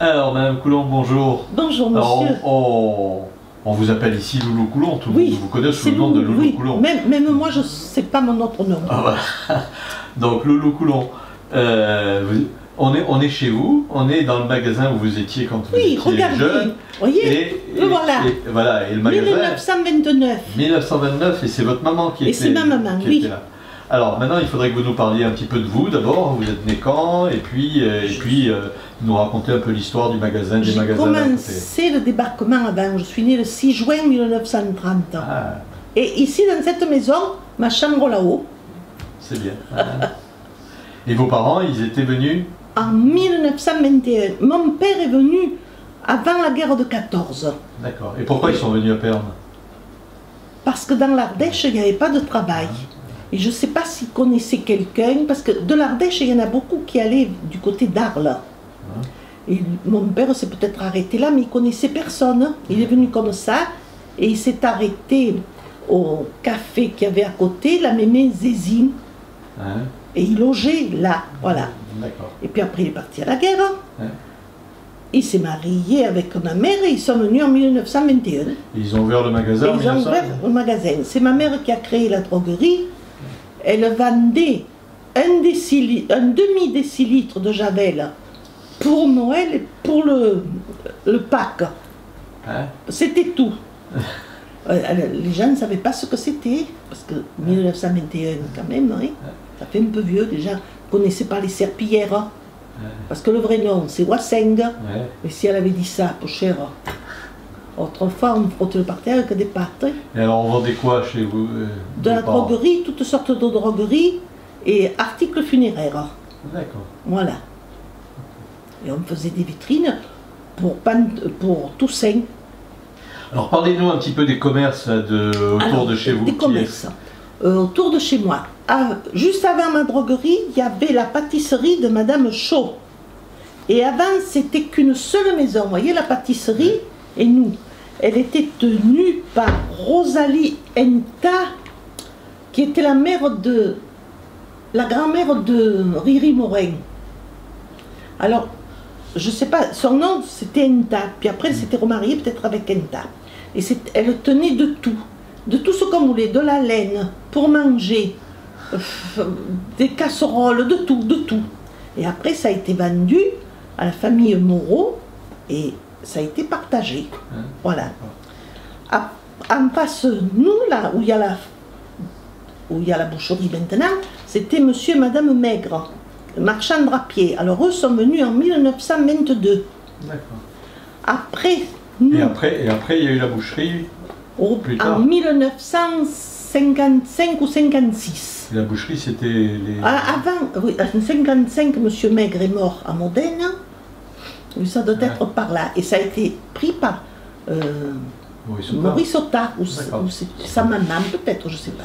Alors, Madame Coulon, bonjour. Bonjour, Alors, monsieur. on vous appelle ici Loulou Coulon, tout le Oui, monde vous connaît sous le nom de Loulou oui. Coulon. Même moi, je ne sais pas mon autre nom. Ah, voilà. Donc, Loulou Coulon, on est chez vous, on est dans le magasin où vous étiez quand vous étiez regardez, jeune. Voyez, Voilà. Voilà, et le magasin. 1929. 1929, et c'est votre maman qui était, c'est ma maman, qui oui. était là. Alors maintenant, il faudrait que vous nous parliez un petit peu de vous d'abord. Vous êtes né quand? Et puis nous raconter un peu l'histoire du magasin, des magasins. J'ai commencé le débarquement avant. Je suis née le 6 juin 1930. Ah. Et ici, dans cette maison, ma chambre là-haut. C'est bien. Et vos parents, ils étaient venus? En 1921. Mon père est venu avant la guerre de 14. D'accord. Et pourquoi ils sont venus à Pernes? Parce que dans l'Ardèche, il n'y avait pas de travail. Et je ne sais pas s'ils connaissaient quelqu'un, parce que de l'Ardèche, il y en a beaucoup qui allaient du côté d'Arles. Et mon père s'est peut-être arrêté là, mais il ne connaissait personne. Il est venu comme ça, et il s'est arrêté au café qu'il y avait à côté, la mémé Zézine. Et il logeait là, voilà. Et puis après, il est parti à la guerre. Il s'est marié avec ma mère et ils sont venus en 1921. Ils ont ouvert le magasin en 1900? Ils ont ouvert le magasin. C'est ma mère qui a créé la droguerie. Elle vendait un demi-décilitre de Javel pour Noël et pour le Pâques. C'était tout. Les gens ne savaient pas ce que c'était, parce que 1921 quand même, hein, ça fait un peu vieux, déjà, ne connaissaient pas les serpillères, parce que le vrai nom c'est Wasseng, mais si elle avait dit ça, peu cher. Autrefois, on frottait le parterre avec des pâtes. Et alors, on vendait quoi chez vous? De la droguerie, toutes sortes de drogueries et articles funéraires. D'accord. Voilà. Et on faisait des vitrines pour Toussaint. Alors, parlez-nous un petit peu des commerces autour de chez vous. Des commerces. Autour de chez moi. Juste avant ma droguerie, il y avait la pâtisserie de Madame Chaud. Et avant, c'était qu'une seule maison. Vous voyez, la pâtisserie et nous. Elle était tenue par Rosalie Enta, qui était la grand-mère de Riri Morin. Alors, je ne sais pas, son nom c'était Enta, puis après elle s'était remariée peut-être avec Enta. Et elle tenait de tout ce qu'on voulait, de la laine, pour manger, des casseroles, de tout. Et après ça a été vendu à la famille Moreau, et ça a été partagé. Voilà. En face, nous, là, où il y a la boucherie maintenant, c'était monsieur et madame Maigre, marchand drapier. Alors eux sont venus en 1922. D'accord. Après, nous... Et après, il y a eu la boucherie plus tard. En 1955 ou 56. La boucherie, c'était les... Avant, oui, en 1955, monsieur Maigre est mort à Modène. Ça doit être par là. Et ça a été pris par Maurice Otard, ou sa maman, peut-être, je ne sais pas.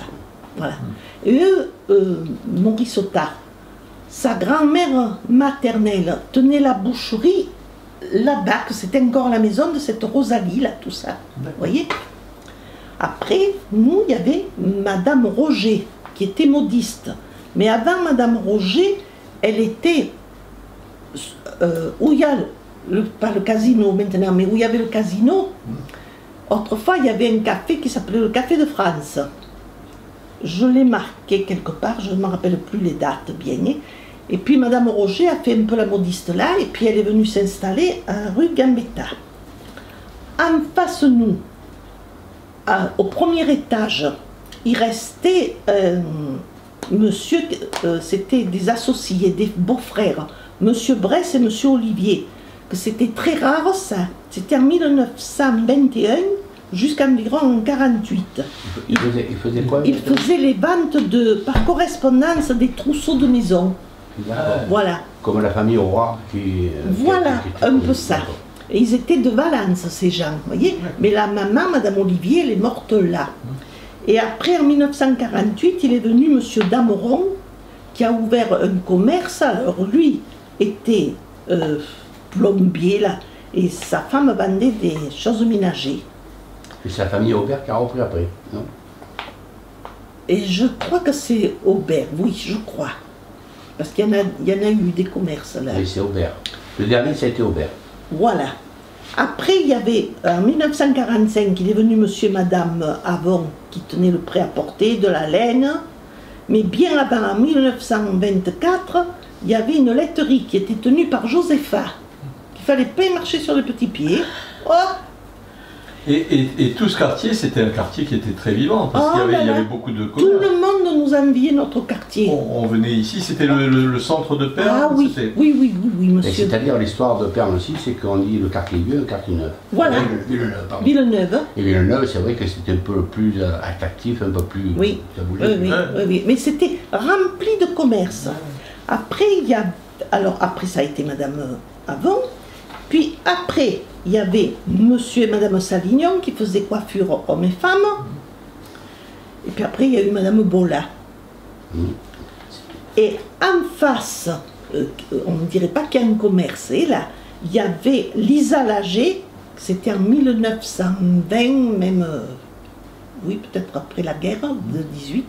Voilà. Et eux, Maurice Otard, sa grand-mère maternelle tenait la boucherie là-bas, que c'était encore la maison de cette Rosalie, là, tout ça. Vous voyez? Après, nous, il y avait Madame Roger, qui était modiste. Mais avant Madame Roger, elle était... où il y a... pas le casino maintenant, mais où il y avait le casino, autrefois il y avait un café qui s'appelait le Café de France. Je l'ai marqué quelque part, je ne me rappelle plus les dates bien. Et puis Madame Roger a fait un peu la modiste là, et puis elle est venue s'installer à rue Gambetta. En face de nous, au premier étage, il restait monsieur, c'était des associés, des beaux-frères, monsieur Bresse et monsieur Olivier. C'était très rare ça, c'était en 1921 jusqu'à environ 1948. Il faisait quoi? Il faisait les ventes par correspondance des trousseaux de maison. Voilà. Comme la famille au roi qui... Voilà, un peu ça. Et ils étaient de Valence, ces gens, vous voyez. Mais la maman, Madame Olivier, elle est morte là. Et après, en 1948, il est venu monsieur Dameron, qui a ouvert un commerce. Alors lui était... plombier là, et sa femme vendait des choses ménagères. Et sa famille Aubert qui a repris après, non? Et je crois que c'est Aubert, oui, je crois. Parce qu'il y en a eu des commerces là. Oui, c'est Aubert. Le dernier, ça a été Aubert. Voilà. Après, il y avait, en 1945, il est venu monsieur et madame Avon qui tenaient le prêt-à-porter, de la laine. Mais bien avant, en 1924, il y avait une laiterie qui était tenue par Josepha. Il fallait pas y marcher sur les petits pieds. Oh! Et tout ce quartier, c'était un quartier qui était très vivant, parce qu'il y avait beaucoup de Tout commerces. le monde nous enviait notre quartier. On venait ici, c'était le centre de Pernes. Ah oui, oui, monsieur. C'est-à-dire l'histoire de Pernes aussi, c'est qu'on dit le quartier vieux, le quartier neuf. Voilà. Villeneuve, pardon. Villeneuve. Et Villeneuve, c'est vrai que c'était un peu plus attractif, un peu plus... Oui, ça bougeait. oui. Mais c'était rempli de commerce. Après, il y a... Alors, après, ça a été madame Avon. Puis après, il y avait monsieur et madame Salignon qui faisaient coiffure hommes et femmes. Et puis après, il y a eu madame Bola. Et en face, on ne dirait pas qu'il y a un commerce, et là, il y avait Lisa Lager, c'était en 1920, même, oui, peut-être après la guerre de 18,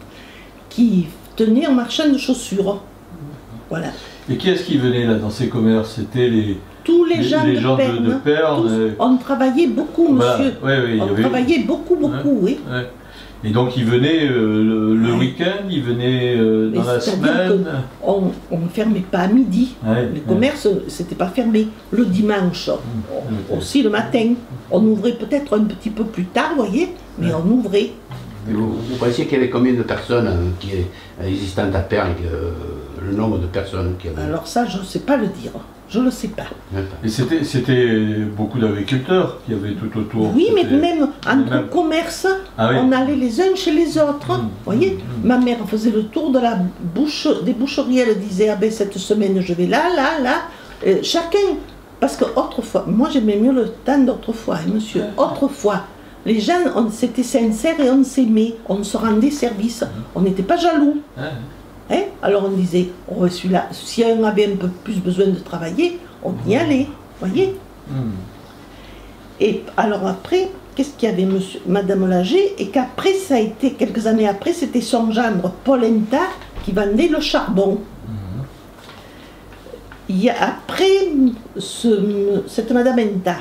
qui tenait un marchand de chaussures. Voilà. Et qui est-ce qui venait là dans ces commerces? C'était tous les gens de Pernes. Pernes. On travaillait beaucoup, monsieur. Voilà. Ouais, on travaillait beaucoup, oui. Ouais. Et donc ils venaient le week-end, ils venaient dans la semaine. On ne fermait pas à midi. Les commerces, c'était pas fermé. Le dimanche, aussi le matin. On ouvrait peut-être un petit peu plus tard, vous voyez, mais on ouvrait. Vous pensiez qu'il y avait combien de personnes qui existantes à Pernes, le nombre de personnes qui avaient... Alors ça, je ne sais pas le dire. Je ne le sais pas. Et c'était beaucoup d'agriculteurs qui avaient tout autour. Oui, mais même entre commerces, on allait les uns chez les autres. Vous voyez, ma mère faisait le tour de la des boucheries. Elle disait, ah ben cette semaine je vais là. Chacun, parce que autrefois, moi j'aimais mieux le temps d'autrefois, hein, monsieur. Autrefois, les gens, c'était sincère et on s'aimait, on se rendait service, on n'était pas jaloux. Hein? Alors on disait, oh, celui-là, si un avait un peu plus besoin de travailler, on y allait, voyez. Et alors après, qu'est-ce qu'il y avait, monsieur, madame Lager, et qu'après, ça a été, quelques années après, c'était son gendre, Paul Enta, qui vendait le charbon. Il y a, après cette madame Enta,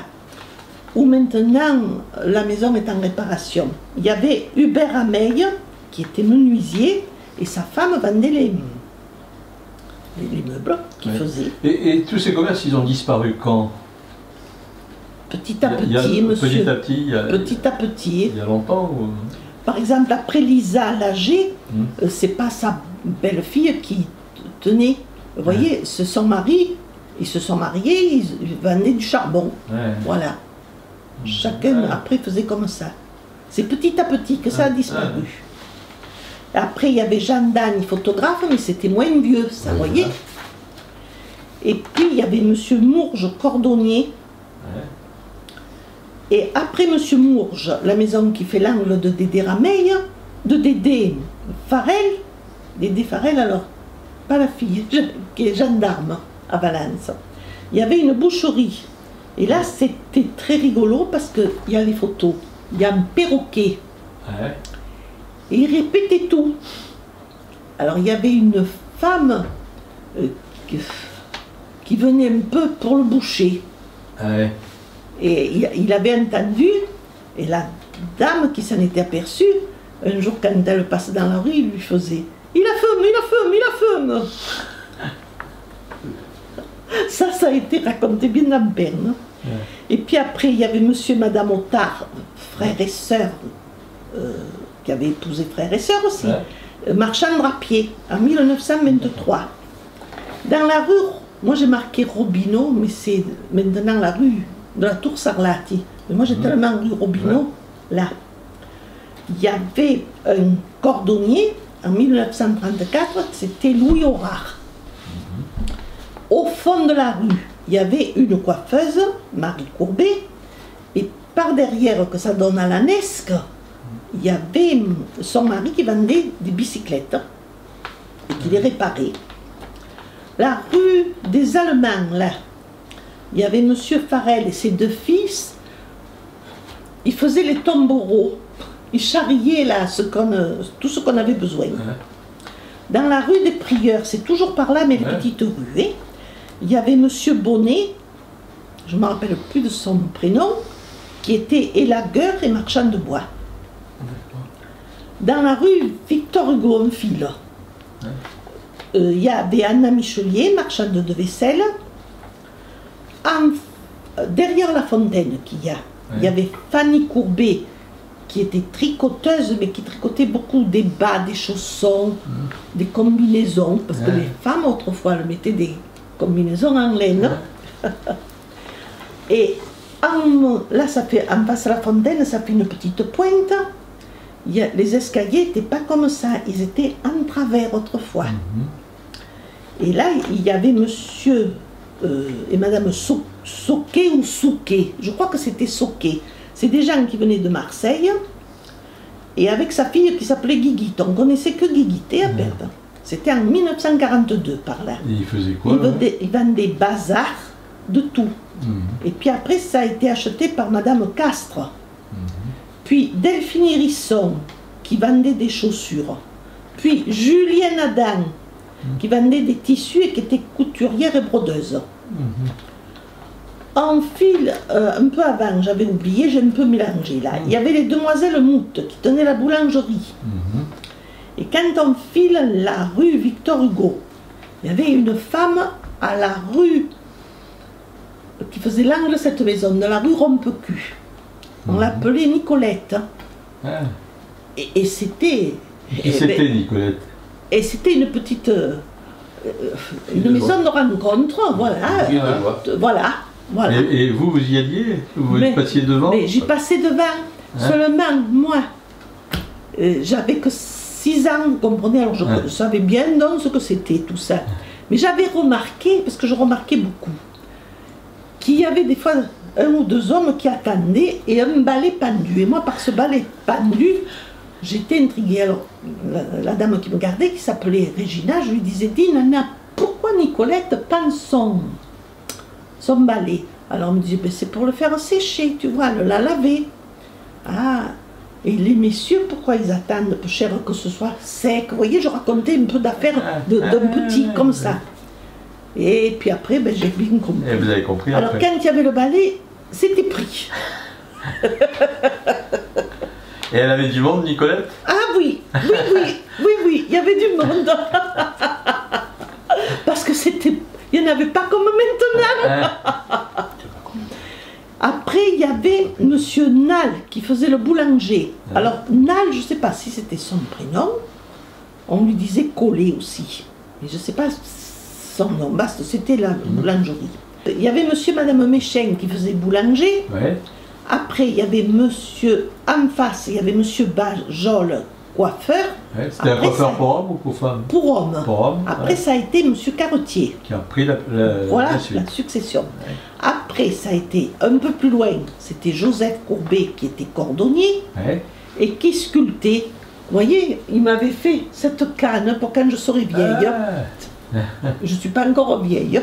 où maintenant la maison est en réparation, il y avait Hubert Ameille, qui était menuisier, et sa femme vendait les meubles qu'il faisait. Et tous ces commerces, ils ont disparu quand? Petit à petit, monsieur. Petit à petit. Petit à petit. Il y a longtemps ou... Par exemple, après Lisa Lager, c'est pas sa belle-fille qui tenait. Vous voyez, son mari, ils se sont mariés, ils vendaient du charbon. Voilà. Chacun, après, faisait comme ça. C'est petit à petit que ça a disparu. Après, il y avait Jeanne Dagne, photographe, mais c'était moins vieux, ça, vous voyez. Et puis, il y avait monsieur Mourge, cordonnier. Et après monsieur Mourge, la maison qui fait l'angle de Dédé Rameil, de Dédé Farel, alors, pas la fille, qui est gendarme à Valence. Il y avait une boucherie. Et là, c'était très rigolo parce qu'il y a les photos. Il y a un perroquet. Et il répétait tout. Alors il y avait une femme qui venait un peu pour le boucher. Et il avait entendu, et la dame qui s'en était aperçue, un jour quand elle passe dans la rue, il lui faisait « Il a faim, il a faim, il a faim !» Ça a été raconté bien en Pernes. Et puis après, il y avait monsieur et madame Otard, frères et sœurs, qui avaient épousé frères et sœurs aussi, marchand drapier, en 1923. Dans la rue, moi j'ai marqué Robineau, mais c'est maintenant la rue de la Tour Sarlati. Mais moi j'étais tellement rue Robineau, là. Il y avait un cordonnier, en 1934, c'était Louis Aurard. Au fond de la rue, il y avait une coiffeuse, Marie Courbet, et par derrière, que ça donne à la Nesque, il y avait son mari qui vendait des bicyclettes et qui les réparait. La rue des Allemands, là, il y avait monsieur Farel et ses deux fils, ils faisaient les tombereaux, ils charriaient là tout ce qu'on avait besoin. Dans la rue des Prieurs, c'est toujours par là, mais les petites rues, il y avait monsieur Bonnet je ne me rappelle plus de son prénom, qui était élagueur et marchand de bois. Dans la rue Victor Hugo, on file. Il y avait Anna Michelier, marchande de vaisselle. Derrière la fontaine qu'il y a, il y avait Fanny Courbet, qui était tricoteuse, mais qui tricotait beaucoup des bas, des chaussons, des combinaisons, parce que les femmes, autrefois, elles mettaient des combinaisons en laine. Et là, ça fait, en face à la fontaine, ça fait une petite pointe. Les escaliers n'étaient pas comme ça, ils étaient en travers autrefois. Et là, il y avait monsieur et madame Soquet ou Souquet, je crois que c'était Soquet. C'est des gens qui venaient de Marseille, et avec sa fille qui s'appelait Guiguite. On ne connaissait que Guiguite à perdre. C'était en 1942 par là. Et il faisait quoi? Il vendait bazar de tout. Et puis après, ça a été acheté par madame Castres. Puis Delphine Hérisson, qui vendait des chaussures. Puis Julienne Adam, qui vendait des tissus et qui était couturière et brodeuse. En fil, un peu avant, j'avais oublié, j'ai un peu mélangé là. Il y avait les demoiselles Moutes qui tenaient la boulangerie. Et quand on file la rue Victor Hugo, il y avait une femme à la rue qui faisait l'angle de cette maison, de la rue Rompecu. On l'appelait Nicolette. Et c'était... Qui c'était Nicolette? Et c'était une petite... une maison de rencontre, voilà. Voilà. Et vous, vous y alliez? Vous passiez devant? Mais j'y passais devant. Seulement, moi, j'avais que 6 ans, vous comprenez, alors je savais bien donc ce que c'était tout ça. Mais j'avais remarqué, parce que je remarquais beaucoup, qu'il y avait des fois 1 ou 2 hommes qui attendaient et un balai pendu. Et moi, par ce balai pendu, j'étais intriguée. Alors, la dame qui me gardait, qui s'appelait Régina, je lui disais, dis Nana, pourquoi Nicolette pend son balai? Alors on me disait, ben, c'est pour le faire sécher, tu vois, la laver. Ah, et les messieurs, pourquoi ils attendent, peu cher que ce soit sec? Vous voyez, je racontais un peu d'affaires d'un petit comme ça. Et puis après, ben, j'ai bien compris. Et vous avez compris alors après. Quand il y avait le balai, c'était pris. Et elle avait du monde, Nicolette? Ah oui, il y avait du monde. Parce que c'était, il n'y en avait pas comme maintenant. Après, il y avait monsieur Nal qui faisait le boulanger. Alors, Nal, je ne sais pas si c'était son prénom. On lui disait Collet aussi. Mais je ne sais pas son nom. C'était la boulangerie. Il y avait monsieur et madame Méchain qui faisait boulanger. Après, il y avait monsieur, en face, il y avait monsieur Bajol, coiffeur. C'était un coiffeur pour homme ou pour femme? Pour homme. Après, ça a été monsieur Carretier. Qui a pris la suite. La succession. Après, ça a été un peu plus loin. C'était Joseph Courbet qui était cordonnier et qui sculptait. Vous voyez, il m'avait fait cette canne pour quand je serai vieille. Je ne suis pas encore vieille.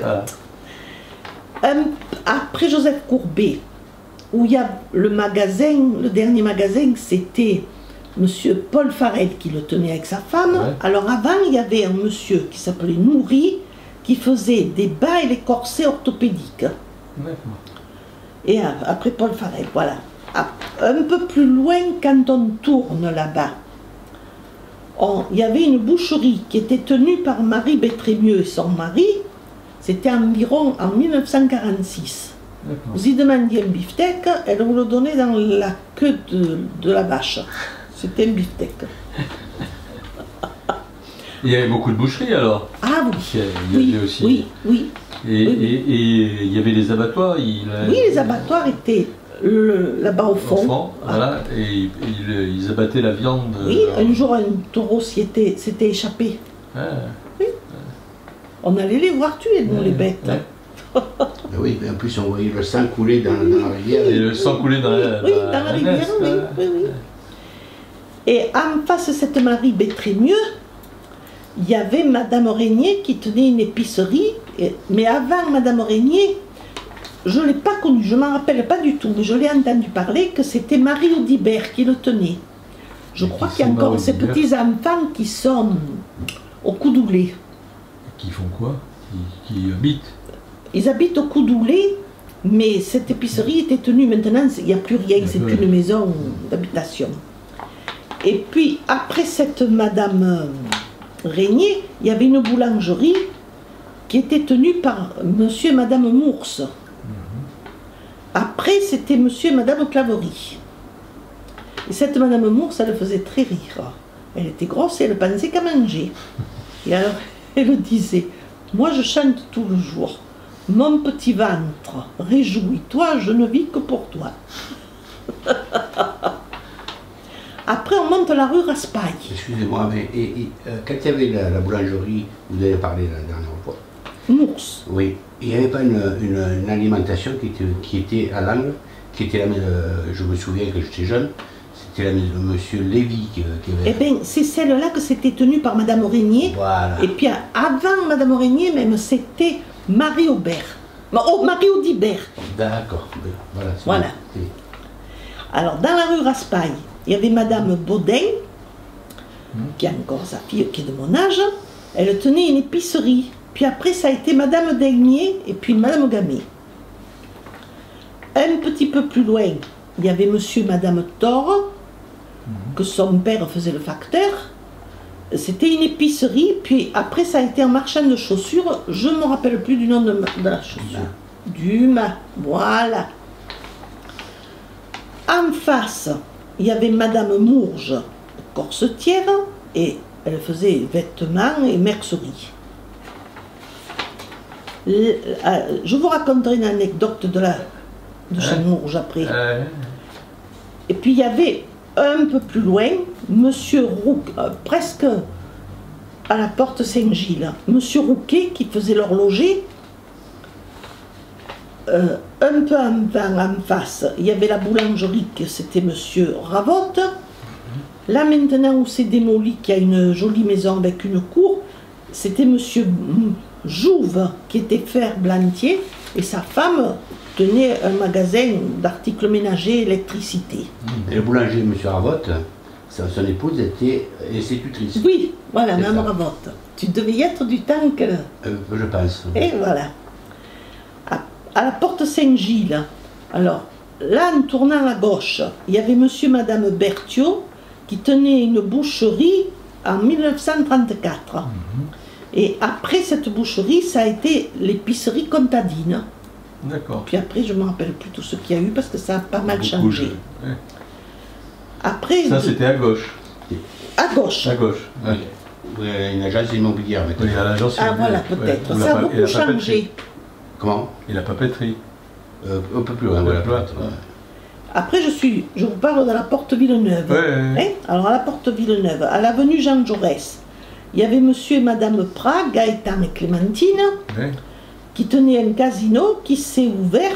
Après Joseph Courbet, où il y a le magasin, le dernier magasin, c'était monsieur Paul Farel qui le tenait avec sa femme. Alors avant, il y avait un monsieur qui s'appelait Nourri, qui faisait des bas et les corsets orthopédiques. Et après Paul Farel, voilà. Un peu plus loin, quand on tourne là-bas, il y avait une boucherie qui était tenue par Marie Bétrémieux et son mari. C'était environ en 1946. Vous y demandiez un beefsteak, elle vous le donnait dans la queue de la vache. C'était un beefsteak. Il y avait beaucoup de boucheries alors? Ah oui. Il y avait aussi... Oui. Et il y avait les abattoirs? Oui, les abattoirs étaient là-bas au fond. Voilà, et ils abattaient la viande. Oui, un jour un taureau s'était échappé. Oui. On allait les voir tuer, nous, les bêtes. Oui, mais en plus on voyait le sang couler dans la rivière. Et le sang couler dans la rivière, oui. Et en face de cette Marie Bétrémieux, il y avait Madame Régnier qui tenait une épicerie. Mais avant Madame Régnier, je ne l'ai pas connue, je ne m'en rappelle pas du tout, mais je l'ai entendu parler que c'était Marie Audibert qui le tenait. Je crois qu'il y a encore ces petits enfants qui sont au Coudoulet. Qui font quoi? Qui habitent? Ils habitent au Coudoulet Mais cette épicerie était tenue maintenant, il n'y a plus rien, c'est une maison d'habitation. Et puis, après cette Madame Régnier, il y avait une boulangerie qui était tenue par Monsieur et Madame Mours. Après, c'était Monsieur et Madame Claverie. Et cette Madame Mours, elle faisait très rire. Elle était grosse et elle pensait qu'à manger. Et alors, elle disait, moi je chante tout le jour. Mon petit ventre, réjouis-toi, je ne vis que pour toi. Après, on monte la rue Raspail. Excusez-moi, mais quand il y avait la boulangerie, vous avez parlé la dernière fois. Mours. Oui. Il n'y avait pas une alimentation qui était à l'angle, qui était je me souviens que j'étais jeune, c'était la maison de Monsieur Lévy qui avait... Eh bien, c'est celle-là que c'était tenue par Madame Régnier. Voilà. Et puis, avant Madame Régnier, même, c'était Marie Aubert. Oh, Marie Audibert. D'accord. Voilà. Voilà. Alors, dans la rue Raspail, il y avait Madame Baudin, qui est encore sa fille, qui est de mon âge. Elle tenait une épicerie. Puis après, ça a été Madame Daignier et puis Madame Gamet. Un petit peu plus loin, il y avait Monsieur et Madame Thor, que son père faisait le facteur. C'était une épicerie, puis après, ça a été un marchand de chaussures. Je ne me rappelle plus du nom de la chaussure. Dumas, voilà. En face, il y avait Madame Mourge, corsetière, et elle faisait vêtements et mercerie. Je vous raconterai une anecdote de chez Mourge après. Et puis il y avait un peu plus loin, Monsieur Rouquet, presque à la porte Saint-Gilles, Monsieur Rouquet qui faisait l'horloger. Un peu en face, il y avait la boulangerie, c'était Monsieur Ravotte. Là maintenant où c'est démoli, qu'il y a une jolie maison avec une cour, c'était Monsieur Jouve qui était ferblantier et sa femme tenait un magasin d'articles ménagers, électricité. Et le boulanger, M. Ravotte, son épouse était institutrice. Oui, voilà, Mme Ravotte. Tu devais y être du temps que... je pense. Et voilà. À la porte Saint-Gilles, alors, là, en tournant à gauche, il y avait M. et Mme Berthiaud qui tenaient une boucherie en 1934. Et après cette boucherie, ça a été l'épicerie Contadine. D'accord. Puis après, je ne me rappelle plus tout ce qu'il y a eu parce que ça a pas mal changé. Ouais. Après, ça, c'était à gauche. À gauche. À gauche. Oui. Oui, une agence immobilière maintenant. Oui, à l'agence voilà, immobilière. peut-être. Ouais. Ça a beaucoup changé. Comment? Et la papeterie. Un peu plus loin, voilà. Après, je vous parle de la porte Villeneuve. Ouais. Alors, à la porte Villeneuve, à l'avenue Jean Jaurès, il y avait monsieur et madame Prat, Gaëtan et Clémentine, qui tenaient un casino qui s'est ouvert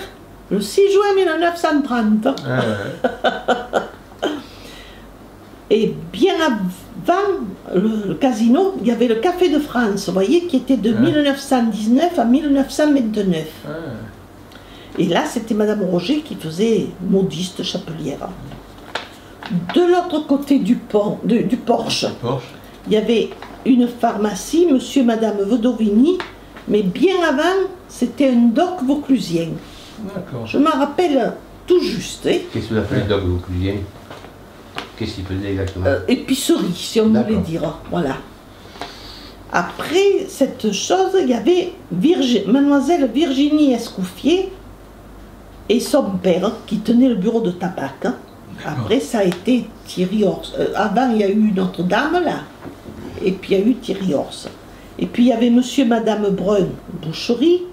le 6 juin 1930. Et bien avant le casino, il y avait le Café de France, vous voyez, qui était de 1919 à 1929. Et là, c'était Madame Roger qui faisait modiste chapelière. De l'autre côté du pont, du porche, il y avait une pharmacie, Monsieur et Madame Vedovini, mais bien avant, c'était un doc vauclusien. Je m'en rappelle tout juste. Qu'est-ce que vous appelez doc vauclusien? Qu'est-ce qu'il faisait exactement? Épicerie, si on voulait dire. Voilà. Après cette chose, il y avait Mademoiselle Virginie Escouffier et son père qui tenait le bureau de tabac. Après, ça a été Thierry Horse. Avant, il y a eu Notre-Dame, là. Et puis, il y a eu Thierry Horse. Et puis, il y avait Monsieur et Madame Brun, boucherie.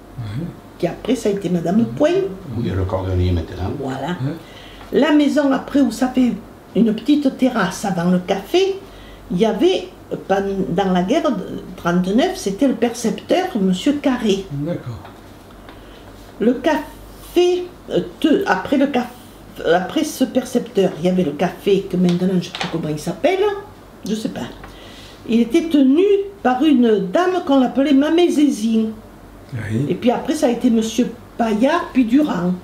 Qui après, ça a été Madame Point. Oui, il y a le cordonnier maintenant. Voilà. La maison, après, où ça fait une petite terrasse avant le café, il y avait, dans la guerre de 39, c'était le percepteur, Monsieur Carré. D'accord. Le café, après ce percepteur, il y avait le café, que maintenant je ne sais plus comment il s'appelle, je ne sais pas. Il était tenu par une dame qu'on appelait Mamé Zézine. Et puis après, ça a été Monsieur Paillard, puis Durand.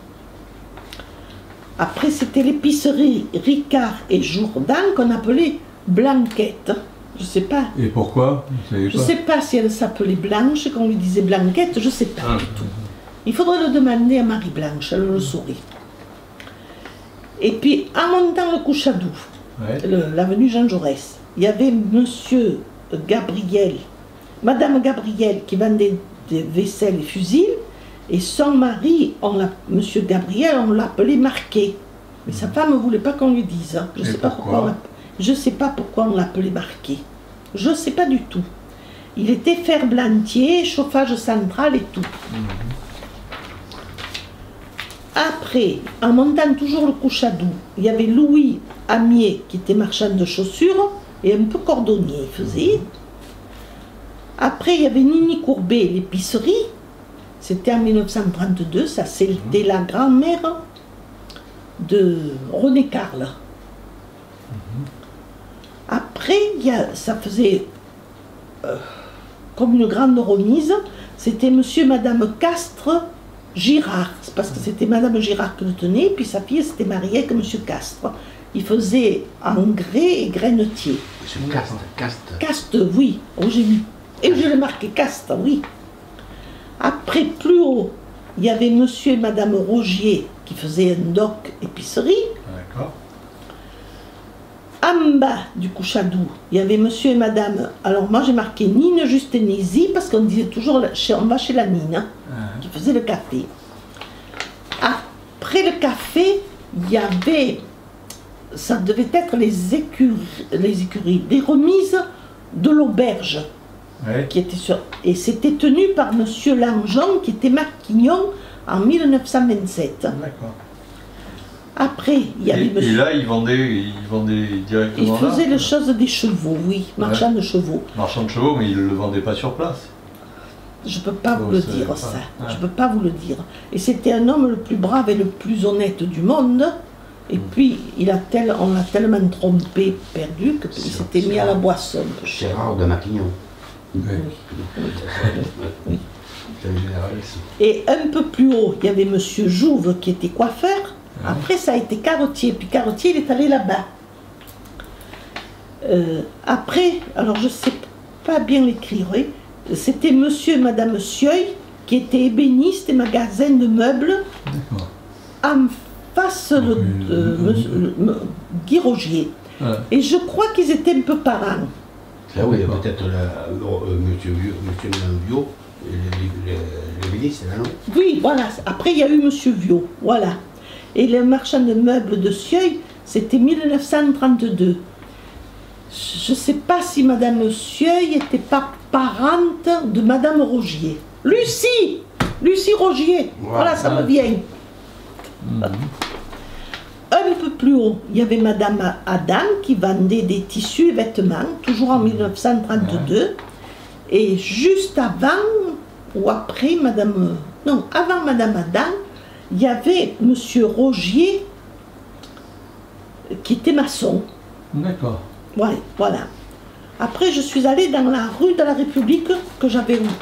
Après, c'était l'épicerie Ricard et Jourdan qu'on appelait Blanquette. Je ne sais pas. Et pourquoi? Je ne sais pas si elle s'appelait Blanche, qu'on lui disait Blanquette, je ne sais pas du tout. Il faudrait le demander à Marie-Blanche, elle le saurait. Et puis, en montant le Couchadou, l'avenue Jean Jaurès, il y avait monsieur Gabriel, madame Gabriel qui vendait des vaisselles et fusils, et son mari, monsieur Gabriel, on l'appelait Marquet. Mais sa femme ne voulait pas qu'on lui dise. Hein. Je ne sais pas pourquoi on l'appelait Marquet. Je ne sais pas du tout. Il était ferblantier, chauffage central et tout. Après, en montant toujours le Couchadou, il y avait Louis Amier qui était marchand de chaussures et un peu cordonnier, il faisait. Après, il y avait Nini Courbet, l'épicerie. C'était en 1932, ça c'était la grand-mère de René Carle. Après, ça faisait comme une grande remise, c'était monsieur et madame Castres Girard, c'est parce que c'était madame Girard qui le tenait, puis sa fille s'était mariée avec monsieur Castres. Il faisait engrais et grainetier. Monsieur Castres. Castres, oui, oh, j'ai mis. Et je l'ai marqué Castres, oui. Après, plus haut, il y avait monsieur et madame Rogier qui faisaient un doc épicerie. D'accord. En bas du Couchadou, il y avait monsieur et madame. Alors moi j'ai marqué Nine Justenésie parce qu'on disait toujours on va chez la Nine qui faisait le café. Après le café, il y avait, ça devait être les écuries, des remises de l'auberge qui étaient sur, et c'était tenu par monsieur Langeon qui était maquignon en 1927. D'accord. Après, il y avait et là, il vendait directement. Il faisait les choses des chevaux, oui, marchand de chevaux. Marchand de chevaux, mais il ne le vendait pas sur place. Je ne peux pas vous le dire, ça. Je ne peux pas vous le dire. Et c'était un homme le plus brave et le plus honnête du monde. Et puis, on l'a tellement trompé, perdu, qu'il s'était mis à la boisson. C'est rare de Maquignon. Oui. Et un peu plus haut, il y avait monsieur Jouve qui était coiffeur. Après, ça a été carottier, puis carottier, il est allé là-bas. Après, alors je ne sais pas bien l'écrire, c'était monsieur et madame Sieuil, qui étaient ébénistes et magasins de meubles, en face de Guy Rogier. Et je crois qu'ils étaient un peu parents. Là oui, peut-être monsieur et madame Viau, l'ébéniste, là, non? Oui, voilà. Après, il y a eu monsieur Viau, voilà. Et le marchand de meubles de Sieuil, c'était 1932. Je ne sais pas si madame Sieuil n'était pas parente de madame Rogier. Lucie Rogier, voilà, ça me vient. Un peu plus haut, il y avait madame Adam qui vendait des tissus et vêtements, toujours en 1932. Et juste avant, ou après, avant madame Adam, il y avait monsieur Rogier qui était maçon. D'accord. Ouais, voilà. Après, je suis allée dans la rue de la République,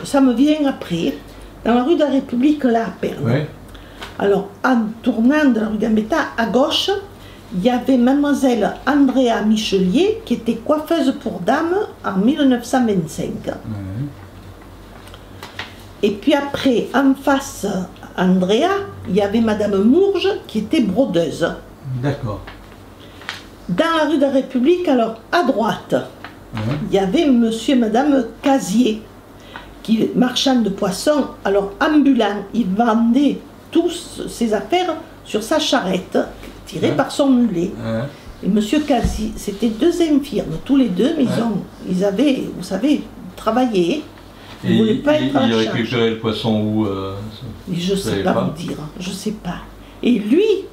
ça me vient après, dans la rue de la République, là, à Perne. Ouais. Alors, en tournant de la rue Gambetta, à gauche, il y avait mademoiselle Andrea Michelier, qui était coiffeuse pour dames en 1925. Et puis après, en face Andrea, il y avait madame Mourge, qui était brodeuse. D'accord. Dans la rue de la République, alors, à droite, il y avait monsieur et madame Casier, qui marchand de poissons, alors ambulant, il vendait tous ses affaires sur sa charrette, tirée par son mulet. Et monsieur Casier, c'était deux infirmes, tous les deux, mais ils avaient, vous savez, travaillé. Ils ne voulaient pas être à la charge. Il récupérait le poisson où je ne sais pas vous dire, je ne sais pas. Et lui,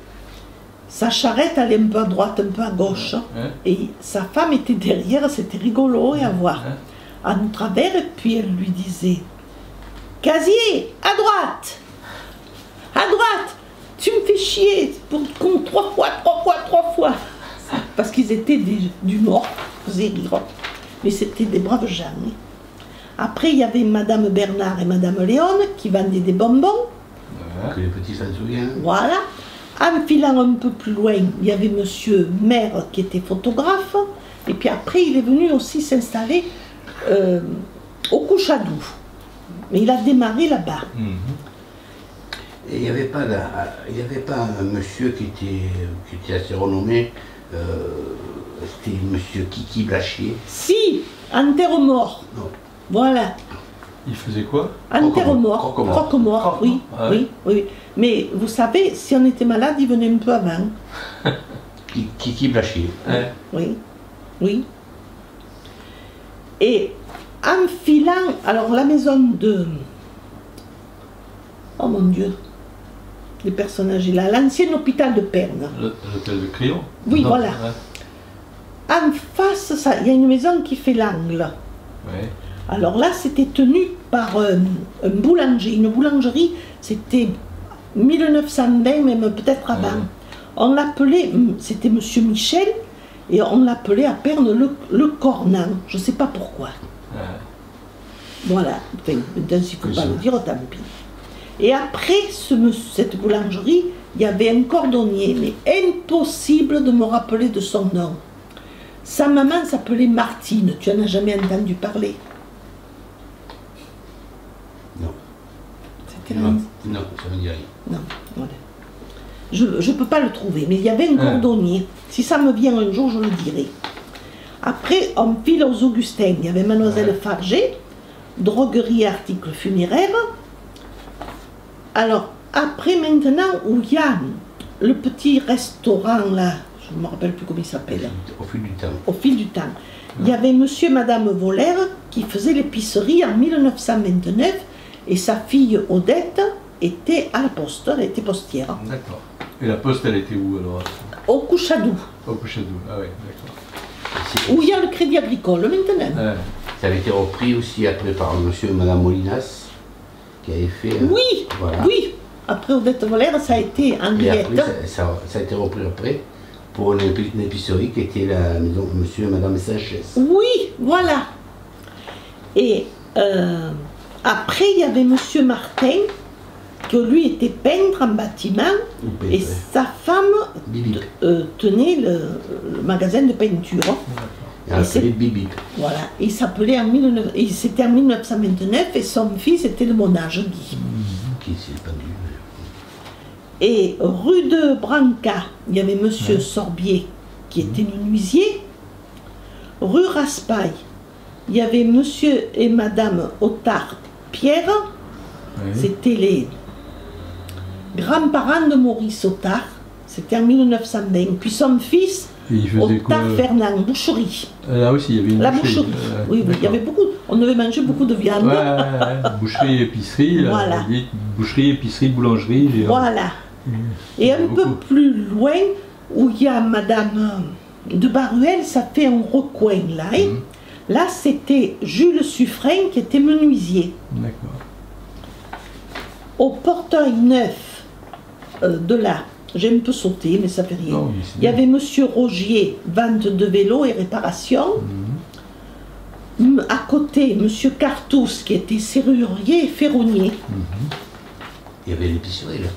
sa charrette allait un peu à droite, un peu à gauche. Et sa femme était derrière, c'était rigolo à voir. À nous travers, et puis elle lui disait « Casier, à droite ! À droite ! Tu me fais chier comme trois fois !» Parce qu'ils étaient du Nord, faisaient rire. Mais c'était des braves gens. Après, il y avait madame Bernard et madame Léon qui vendaient des bonbons. Que les petits s'en souviennent. Voilà. En filant un peu plus loin, il y avait monsieur Maire qui était photographe. Et puis après, il est venu aussi s'installer au Couchadou. Mais il a démarré là-bas. Et il n'y avait pas un monsieur qui était assez renommé, c'était monsieur Kiki Blachier. Si, enterre-mort. Non. Voilà. Il faisait quoi? Enterre-mort. Croque-mort, oui, Ah ouais. oui. Mais vous savez, si on était malade, il venait un peu avant. Kiki Blachier. Ouais. Oui. Et en filant, alors la maison de... Oh mon Dieu, les personnages là, l'ancien hôpital de Perne. L'hôtel de Crillon? Oui, Non, voilà. Ouais. En face, il y a une maison qui fait l'angle. Ouais. Alors là, c'était tenu par un boulanger, une boulangerie, c'était 1920, même peut-être avant. Ouais. On l'appelait, c'était Monsieur Michel, et on l'appelait à Perne le Cornan, je ne sais pas pourquoi. Ouais. Voilà, enfin, maintenant s'il ne faut Oui, pas ça. le dire, tant pis. Et après cette boulangerie, il y avait un cordonnier, mais impossible de me rappeler de son nom. Sa maman s'appelait Martine, tu en as jamais entendu parler? Non. C'était Non, ça me dit rien. Non, voilà. Je ne peux pas le trouver, mais il y avait un cordonnier. Si ça me vient un jour, je le dirai. Après, on file aux Augustins. Il y avait Mademoiselle Farger, droguerie et articles funéraires. Alors, après, maintenant, où il y a le petit restaurant, là, je ne me rappelle plus comment il s'appelle, Au fil du temps. au fil du temps, il y avait Monsieur et Madame Voller qui faisaient l'épicerie en 1929 et sa fille Odette était à la poste, elle était postière. D'accord. Et la poste, elle était où alors? Au Couchadou, Au Couchadou. Ah ouais, d'accord. où il y a le crédit agricole maintenant. Ouais. Ça avait été repris aussi après par monsieur et madame Molinas, qui avait fait... Oui, voilà. oui. Après Odette Voller, ça a été Et Henriette. après, ça a été repris après pour une épicerie qui était la maison de monsieur et madame Sanchez. Oui, voilà. Et après, il y avait Monsieur Martin, que lui était peintre en bâtiment, et sa femme Bibi. tenait le magasin de peinture. Et appelé Bibi. Voilà. Il s'appelait c'était en 1929 et son fils était de mon âge, Guy. Qui s'est pendu. Et rue de Branca, il y avait Monsieur Sorbier qui était menuisier. Rue Raspail, il y avait Monsieur et Madame Otard Pierre. Ouais. C'était les grands-parents de Maurice Otard. C'était en 1920. Puis son fils, Et il faisait quoi? Otard Fernand, boucherie. Là aussi, il y avait une La boucherie. boucherie. Oui, il y avait beaucoup. On devait manger beaucoup de viande. Ouais. Boucherie, épicerie. Là, Voilà. on dit boucherie, épicerie, boulangerie. Voilà. Il y Et en a un peu beaucoup. plus loin, où il y a Madame de Baruel, ça fait un recoin là. Hein. Là, c'était Jules Suffren qui était menuisier. D'accord. Au portail neuf de là, j'ai un peu sauté, mais ça fait rien. Non, mais c'est Il y bien. avait Monsieur Rogier, vente de vélos et réparation. À côté, Monsieur Cartous, qui était serrurier et ferronnier. Il y avait l'épicerie là.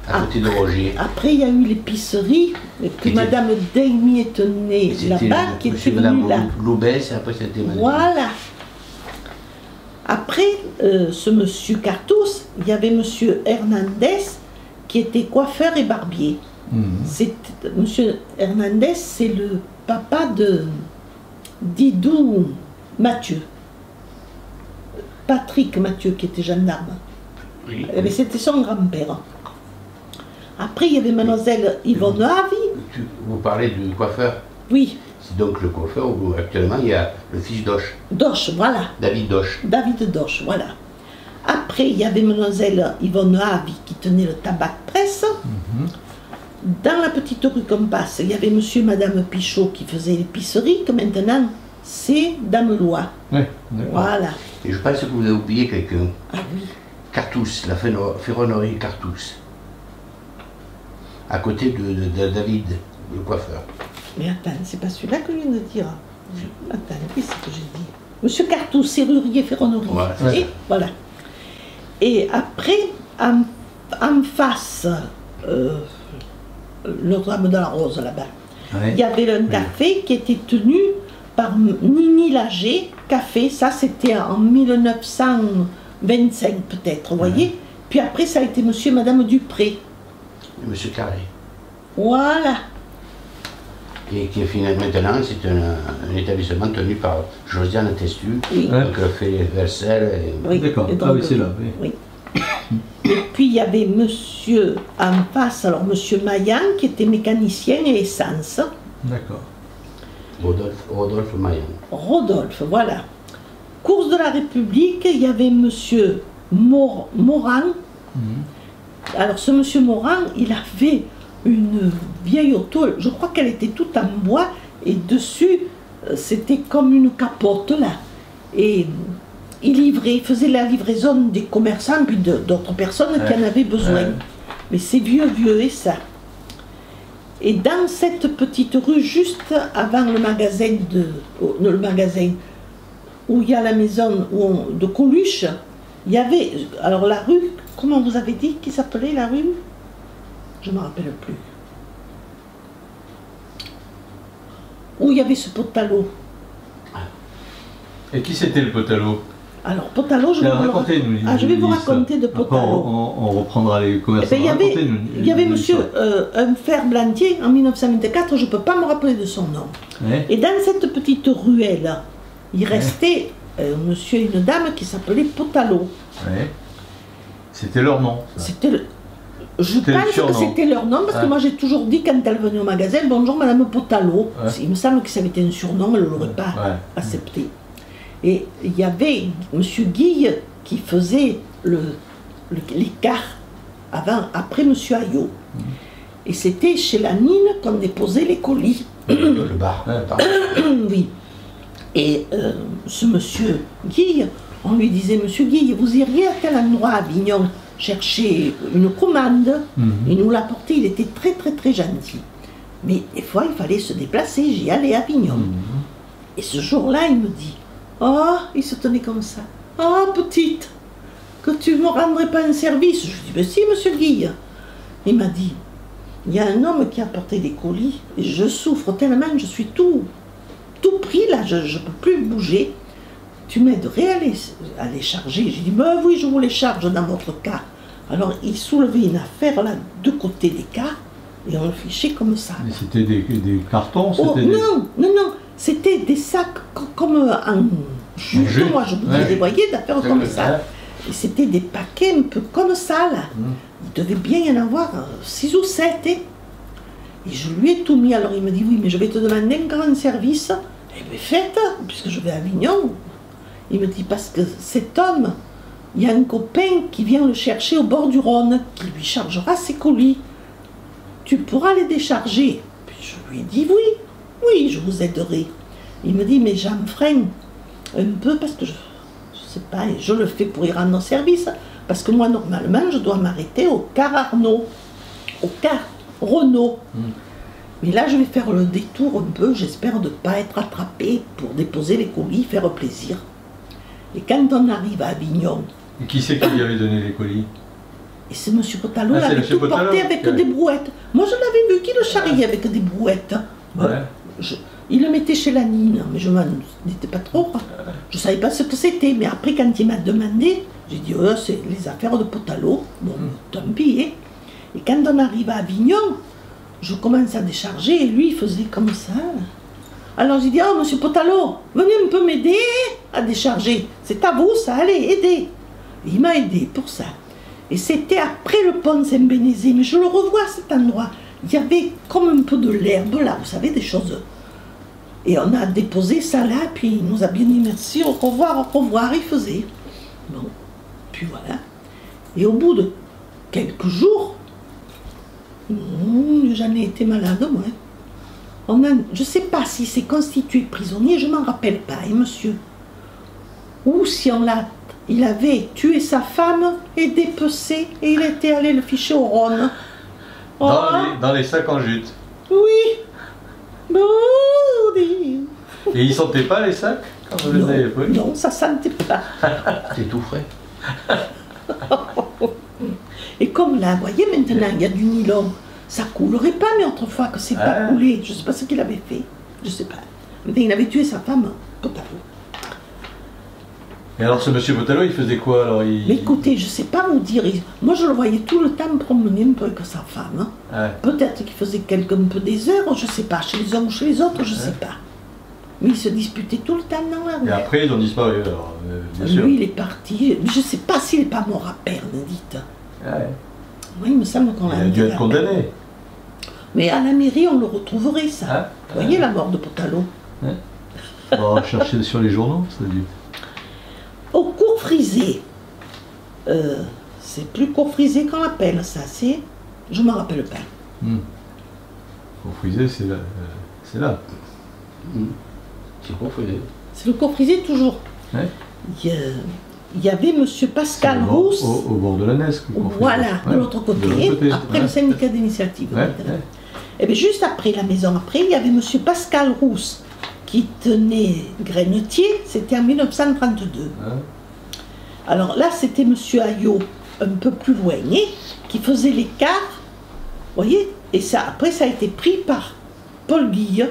À côté de Roger. Après, il y a eu l'épicerie, et puis Qui était- Madame Daimier tenait C'était là-bas, qui était monsieur et venue madame là. Loubès et après c'était madame. Voilà. Après, ce monsieur Cartous, il y avait monsieur Hernandez, qui était coiffeur et barbier. Monsieur Hernandez, c'est le papa de Didou Mathieu. Patrick Mathieu, qui était gendarme. Oui. Mais c'était son grand-père. Après, il y avait mademoiselle Yvonne Avi. Vous parlez du coiffeur. Oui, C'est donc le coiffeur où actuellement il y a le fils d'Oche, Doche, voilà. David Doche. David Doche, voilà. Après, il y avait mademoiselle Yvonne Avi qui tenait le tabac presse. Dans la petite rue qu'on passe, il y avait monsieur et madame Pichot qui faisaient l'épicerie, que maintenant, c'est Dame Loi. Ouais, d'accord. Voilà. Et je pense que vous avez oublié quelqu'un. Ah oui. Cartous, la ferronnerie Cartous. À côté de David, le coiffeur. Mais attends, c'est pas celui-là que je viens de dire. Attends, qu'est-ce que j'ai dit? Monsieur Cartous, serrurier, ferronnerie. Voilà, c'est Et ça. voilà. Et après, en face, Notre-Dame de la Rose, là-bas, il y avait un café qui était tenu par Nini Lager, café, ça c'était en 1925 peut-être, vous voyez, Puis après, ça a été monsieur et madame Dupré. Monsieur Carré. Voilà. Et qui est finalement maintenant, c'est un établissement tenu par Josiane Testu, Oui. donc fait Versailles. Oui. D'accord. Et donc, Ah oui, c'est là. Oui. Oui. Et puis il y avait monsieur en face, alors monsieur Maillan, qui était mécanicien et essence. D'accord. Rodolphe Maillan. Rodolphe, voilà. Course de la République, il y avait monsieur Moran. Alors ce monsieur Moran, il avait une vieille auto, je crois qu'elle était toute en bois, et dessus, c'était comme une capote là. Et il livrait, il faisait la livraison des commerçants, puis d'autres personnes qui en avaient besoin. Mais c'est vieux, et ça. Et dans cette petite rue, juste avant le magasin où il y a la maison de Coluche, il y avait, alors la rue, comment vous avez dit qui s'appelait la rue? Je ne me rappelle plus. Où il y avait ce Potalo. Et qui c'était le Potalo? Alors Potalo, je vais vous raconter de Potalo. On reprendra les commerçants. Eh bien, il y avait monsieur un fer blandier en 1924, je ne peux pas me rappeler de son nom. Ouais. Et dans cette petite ruelle, il restait un monsieur et une dame qui s'appelaient Potalo. Ouais. C'était leur nom. C'était je pense que c'était leur nom, parce que moi j'ai toujours dit quand elle venait au magasin, bonjour madame Potalo. Il me semble que ça avait été un surnom, elle ne l'aurait pas accepté. Et il y avait monsieur Guille qui faisait l'écart après monsieur Ayot. Et c'était chez la Nine qu'on déposait les colis. Le bar. Oui. Et ce monsieur Guille, on lui disait, monsieur Guille, vous iriez à tel endroit à Avignon chercher une commande. Il nous l'apportait, il était très très très gentil. Mais des fois, il fallait se déplacer, j'y allais à Avignon. Et ce jour-là, il me dit, oh, il se tenait comme ça. Oh, petite, que tu ne me rendrais pas un service? Je lui dis, ben si, monsieur Guille. Il m'a dit, il y a un homme qui a apporté des colis, et je souffre tellement, je suis tout pris là, je ne peux plus bouger. Tu m'aiderais à les charger? J'ai dit, ben oui, je vous les charge dans votre cas. Alors, il soulevait une affaire là, de côté des cas, et on le fichait comme ça. Mais c'était des cartons? Oh, non, c'était des sacs comme en jus, moi je vous les voyais d'affaires comme ça. Et c'était des paquets un peu comme ça là. Il devait bien y en avoir 6 ou 7. Et je lui ai tout mis. Alors il me dit, oui, mais je vais te demander un grand service. Eh bien faites, puisque je vais à Avignon. Il me dit, parce que cet homme, il y a un copain qui vient le chercher au bord du Rhône, qui lui chargera ses colis. Tu pourras les décharger. Puis je lui ai dit, oui, je vous aiderai. Il me dit, mais j'enfreins un peu parce que je sais pas, et je le fais pour y rendre service, parce que moi, normalement, je dois m'arrêter au car Arnaud, au car Renault. Mais là, je vais faire le détour un peu, j'espère de ne pas être attrapé pour déposer les colis, faire plaisir. Et quand on arrive à Avignon... Et qui c'est qui lui avait donné les colis? Et c'est M. Potalo, il avait tout porté avec des brouettes. Moi, je l'avais vu qu'il le charriait avec des brouettes. Il le mettait chez la Nine, mais je m'en étais pas trop. Je ne savais pas ce que c'était. Mais après, quand il m'a demandé, j'ai dit, oh, c'est les affaires de Potalo. Bon, tant pis. Hein. Et quand on arrive à Avignon, je commence à décharger et lui, il faisait comme ça. Alors j'ai dit, oh, monsieur Potalo, venez un peu m'aider à décharger. C'est à vous, ça, allez, aidez. Et il m'a aidé pour ça. Et c'était après le pont Saint-Bénézé, mais je le revois à cet endroit. Il y avait comme un peu de l'herbe là, vous savez, des choses. Et on a déposé ça là, puis il nous a bien dit merci, au revoir, il faisait. Bon, puis voilà. Et au bout de quelques jours, j'en ai été malade, moi. Je ne sais pas s'il s'est constitué prisonnier, je ne m'en rappelle pas, hein, monsieur. Ou si il avait tué sa femme et dépecé, et il était allé le ficher au Rhône. Dans les sacs en jute. Oui. Et ils sentaient pas les sacs quand vous les avez pris? Non, ça sentait pas. C'est tout frais. Et comme là, vous voyez, maintenant, il y a du nylon. Ça coulerait pas, mais autrefois que c'est pas coulé. Je sais pas ce qu'il avait fait. Je sais pas. Mais il avait tué sa femme. Et alors ce monsieur Bottalo, il faisait quoi alors Mais écoutez, je ne sais pas vous dire. Moi, je le voyais tout le temps promener un peu avec sa femme. Hein. Ouais. Peut-être qu'il faisait un peu des heures, je ne sais pas. Chez les uns ou chez les autres, je ne sais pas. Mais ils se disputaient tout le temps dans la rue. Et après, ils ont disparu, alors, bien sûr. Lui, il est parti. Je ne sais pas s'il n'est pas mort à Perne, dites. Ouais. Oui, il me semble qu'on l'a Il a dû être condamné. Mais à la mairie, on le retrouverait, ça. Ah, Vous voyez la mort de Bottalo. On va chercher sur les journaux, ça dit. Au cours frisé, c'est plus cours frisé qu'on l'appelle, ça, c'est... Je ne me rappelle pas. Pour friser, c'est là. C'est là. C'est quoi, Frédéric? C'est le cours frisé, toujours. Ouais. Il y avait M. Pascal Rousse. Au bord de la Nesque. Voilà, de l'autre côté, après le syndicat d'initiative. Et bien juste après, la maison après, il y avait M. Pascal Rousse qui tenait Grainetier, c'était en 1932. Alors là, c'était M. Ayot, un peu plus loin, qui faisait l'écart, vous voyez, et ça, après ça a été pris par Paul Guille.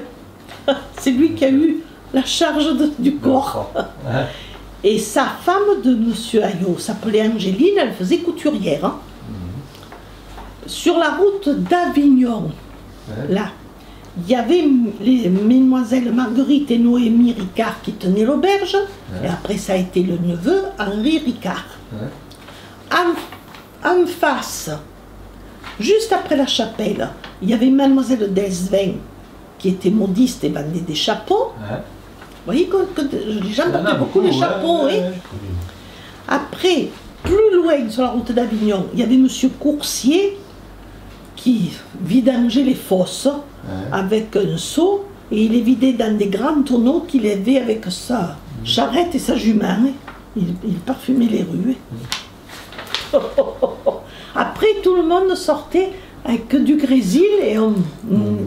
C'est lui qui a eu la charge du corps. Et sa femme de M. Ayot s'appelait Angéline, elle faisait couturière. Hein. Sur la route d'Avignon, là, il y avait les mesdemoiselles Marguerite et Noémie Ricard qui tenaient l'auberge, et après ça a été le neveu Henri Ricard. En face, juste après la chapelle, il y avait mademoiselle Desvin qui était modiste et vendait des chapeaux. Vous voyez que les gens portaient beaucoup de chapeaux. Après, plus loin sur la route d'Avignon, il y avait M. Coursier qui vidangeait les fosses avec un seau et il les vidait dans des grands tonneaux qu'il avait avec sa charrette et sa jument. Il parfumait les rues. Après, tout le monde sortait avec du grésil et on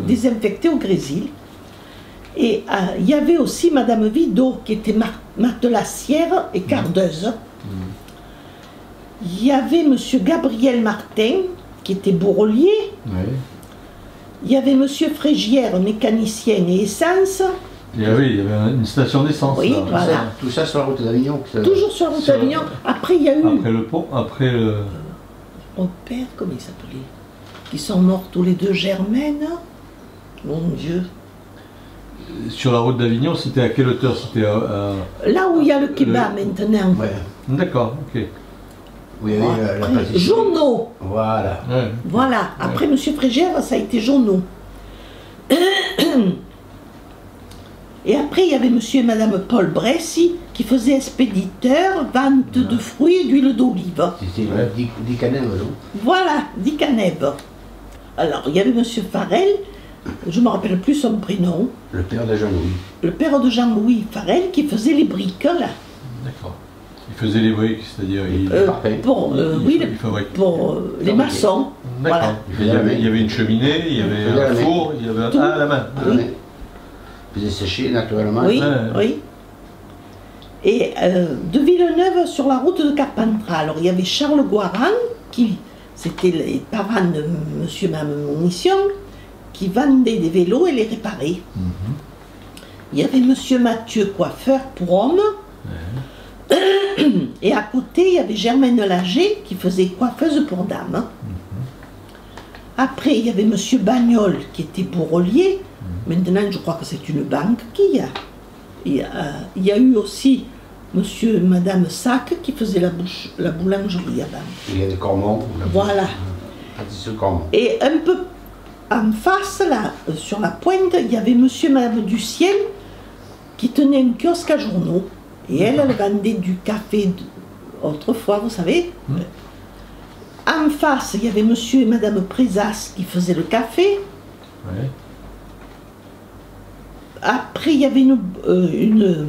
désinfectait au grésil. Et il y avait aussi Madame Vidot qui était matelassière et cardeuse. Il y avait Monsieur Gabriel Martin qui était bourrelier. Il y avait Monsieur Frégière, mécanicien et essence. Il y avait une station d'essence. Oui, voilà. Tout ça sur la route d'Avignon. Toujours sur la route d'Avignon. Après, il y a eu... Après le pont, après le... Mon père, comment il s'appelait? Qui sont morts tous les deux, Germaine. Mon Dieu. Sur la route d'Avignon, c'était à quelle hauteur? C'était là où il y a le kebab maintenant. Ouais. D'accord, ok. Où il y avait la pâtisserie. Journaux. Voilà. Voilà. Après M. Frégère, ça a été Journaux. Et après, il y avait M. et Mme Paul Bressy qui faisaient expéditeur, vente de fruits et d'huile d'olive. C'était Dicanève, non? Voilà, Dicanève. Alors, il y avait M. Farel, je ne me rappelle plus son prénom. Le père de Jean-Louis. Le père de Jean-Louis Farel qui faisait les briques, là. D'accord. Il faisait les briques, c'est-à-dire... Pour les maçons. Voilà. Il y avait une cheminée, il y avait un four, il y avait à la main. Oui. Il faisait sécher naturellement. Oui, oui. Et de Villeneuve sur la route de Carpentras. Alors il y avait Charles Guaran, qui c'était les parents de monsieur et madame Munition, qui vendaient des vélos et les réparaient. Il y avait monsieur Mathieu, coiffeur pour hommes. Et à côté, il y avait Germaine Lager qui faisait coiffeuse pour dames. Après, il y avait monsieur Bagnol qui était bourrelier. Maintenant, je crois que c'est une banque qu'il y a. Il y a eu aussi monsieur et madame Sac qui faisait la boulangerie à Banque. Il y avait Cormont. Voilà. Pâtisserie Cormont. Et un peu en face, là, sur la pointe, il y avait monsieur et madame Duciel qui tenaient un kiosque à journaux. Et elle vendait du café autrefois, vous savez. En face, il y avait monsieur et madame Présas qui faisaient le café. Après, il y avait une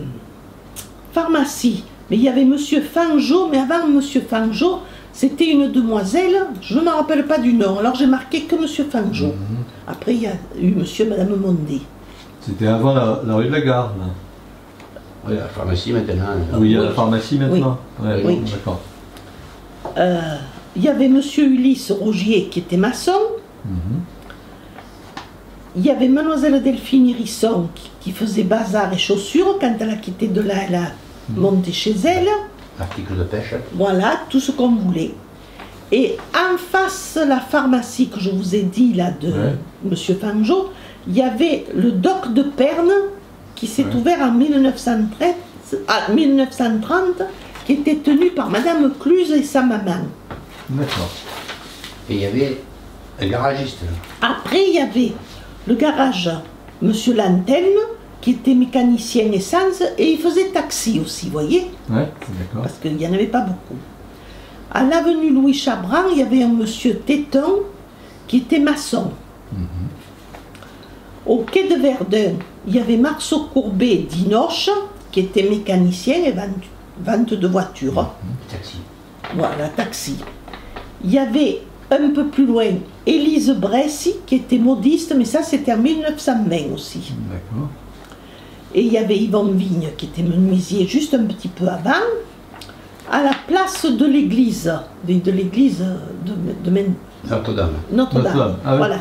pharmacie. Mais il y avait monsieur Fangeau. Mais avant monsieur Fangeau, c'était une demoiselle. Je ne me rappelle pas du nom. Alors j'ai marqué que monsieur Fangeau. Après, il y a eu monsieur et madame Mondé. C'était avant la rue de la Gare, là. Oui, la pharmacie maintenant. Oui, il y a la pharmacie maintenant. Oui. D'accord. Il y avait monsieur Ulysse Rogier qui était maçon. Il y avait mademoiselle Delphine Hérisson qui faisait bazar et chaussures. Quand elle a quitté de là, elle a monter chez elle, Article de pêche. voilà, tout ce qu'on voulait. Et en face la pharmacie que je vous ai dit là de Monsieur Fangeau, il y avait le doc de Perne qui s'est ouvert en 1930, qui était tenu par Madame Cluse et sa maman. D'accord. Et il y avait un garagiste. Après, il y avait le garage Monsieur Lantelme, qui était mécanicien essence, et il faisait taxi aussi, vous voyez, Ouais, d'accord. parce qu'il n'y en avait pas beaucoup. À l'avenue Louis Chabran, il y avait un monsieur Téton, qui était maçon. Au quai de Verdun, il y avait Marceau Courbet d'Inoche, qui était mécanicien et vente de voitures. Taxi. Voilà, taxi. Il y avait un peu plus loin Élise Bressy, qui était modiste, mais ça c'était en 1920 aussi. D'accord. Et il y avait Yvon Vigne, qui était menuisier juste un petit peu avant, à la place de l'église, de l'église de Notre-Dame. Notre-Dame. Ah oui. Voilà.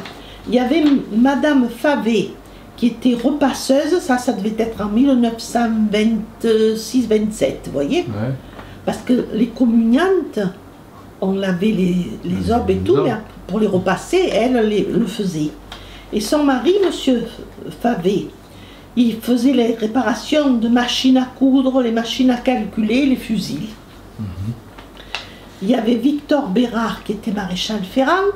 Il y avait Madame Favet, qui était repasseuse, ça devait être en 1926-27, vous voyez, parce que les communiantes, on lavait les obes et tout, mais pour les repasser, elle le faisait. Et son mari, Monsieur Favet, il faisait les réparations de machines à coudre, les machines à calculer, les fusils. Il y avait Victor Bérard, qui était maréchal ferrant.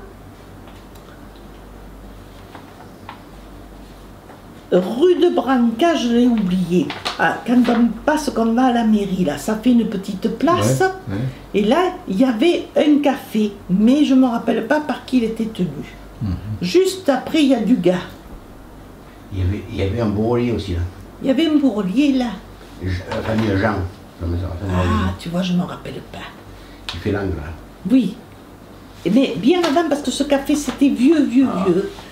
Rue de Branca, je l'ai oublié. Ah, quand on passe, qu'on va à la mairie, là, ça fait une petite place. Et là, il y avait un café, mais je ne me rappelle pas par qui il était tenu. Juste après, il y a du gars. Il y avait un bourrelier aussi là. Il y avait un bourrelier là. La famille Jean. Ah, tu vois, je ne me rappelle pas. Qui fait l'angle là. Oui. Mais bien avant, parce que ce café, c'était vieux.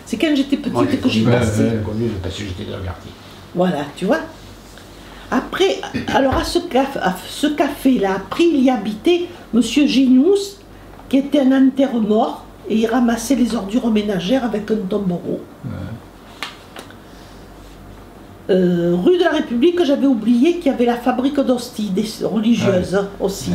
C'est quand j'étais petite que j'y passais. Connu parce que j'étais dans le quartier. Voilà, tu vois. Après, alors à ce café-là, après, il y habitait Monsieur Ginous, qui était un enterre-mort, et il ramassait les ordures ménagères avec un tombereau. Rue de la République, j'avais oublié qu'il y avait la fabrique d'hosties, des religieuses aussi.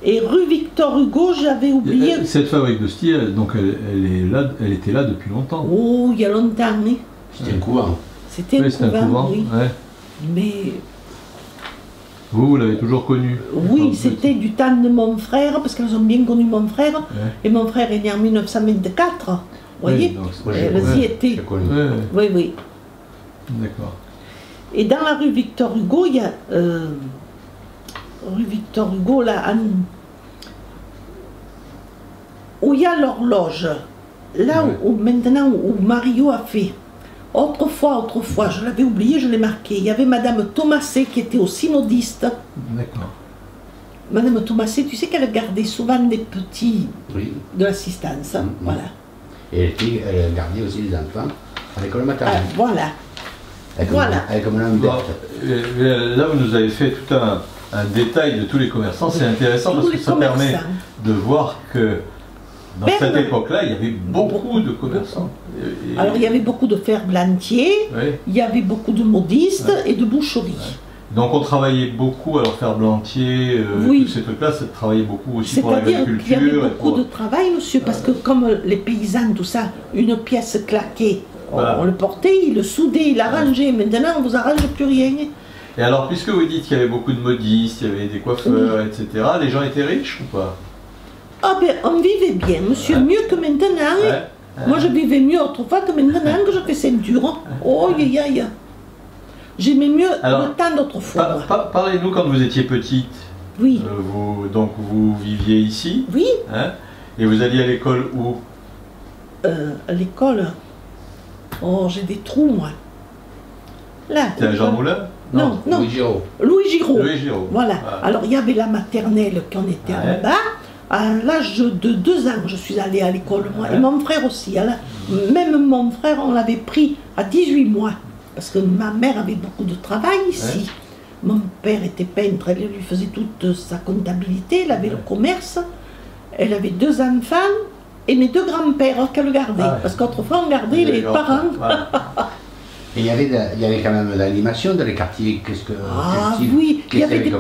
Et rue Victor Hugo, j'avais oublié... Cette fabrique d'hosties, donc elle était là depuis longtemps. Oh, il y a longtemps, oui. C'était un couvent. C'était un couvent, oui. Mais... Vous l'avez toujours connu? Oui, c'était du temps de mon frère, parce qu'elles ont bien connu mon frère. Et mon frère est né en 1924, vous voyez. Elles y étaient. Oui, oui. D'accord. Et dans la rue Victor Hugo, il y a... rue Victor Hugo, là, où il y a l'horloge, là où maintenant où Mario a fait. Autrefois, je l'avais oublié, je l'ai marqué. Il y avait Madame Thomasset qui était aussi modiste. D'accord. Madame Thomasset, tu sais qu'elle gardait souvent des petits de l'assistance. Voilà. Et elle gardait aussi les enfants à l'école maternelle. Voilà. Avec un homme là, vous nous avez fait tout un détail de tous les commerçants. C'est intéressant parce que ça permet de voir que dans cette époque-là, il y avait beaucoup de commerçants. Alors il y avait beaucoup de ferblantiers, il y avait beaucoup de modistes et de boucheries. Donc on travaillait beaucoup, alors ferblantier, tous ces trucs-là, ça travaillait beaucoup aussi pour l'agriculture. C'est-à-dire qu'il y avait beaucoup de travail, monsieur, parce que comme les paysans, tout ça, une pièce claquée, on le portait, il le soudait, il l'arrangeait. Maintenant, on ne vous arrange plus rien. Et alors, puisque vous dites qu'il y avait beaucoup de modistes, il y avait des coiffeurs, etc., les gens étaient riches ou pas? Ah ben, on vivait bien, monsieur, mieux que maintenant. Moi, je vivais mieux autrefois que maintenant que je fais ceinture. Oh, aïe, aïe. J'aimais mieux le temps d'autrefois. Parlez-nous quand vous étiez petite. Oui. Donc, vous viviez ici. Oui. Et vous alliez à l'école où? À l'école. Oh, j'ai des trous, moi. Là. C'était à Jean Moulin? Non. Louis Giraud. Louis Giraud. Louis Giraud. Voilà. Alors, il y avait la maternelle qu'on était en bas. À l'âge de 2 ans, je suis allée à l'école, moi. Et mon frère aussi. Même mon frère, on l'avait pris à 18 mois. Parce que ma mère avait beaucoup de travail ici. Mon père était peintre, elle lui faisait toute sa comptabilité, elle avait le commerce. Elle avait 2 enfants. Et mes 2 grands-pères qu'elle gardait. Parce qu'autrefois, on gardait les parents. Et il y avait quand même l'animation dans les quartiers. Ah oui, il y avait des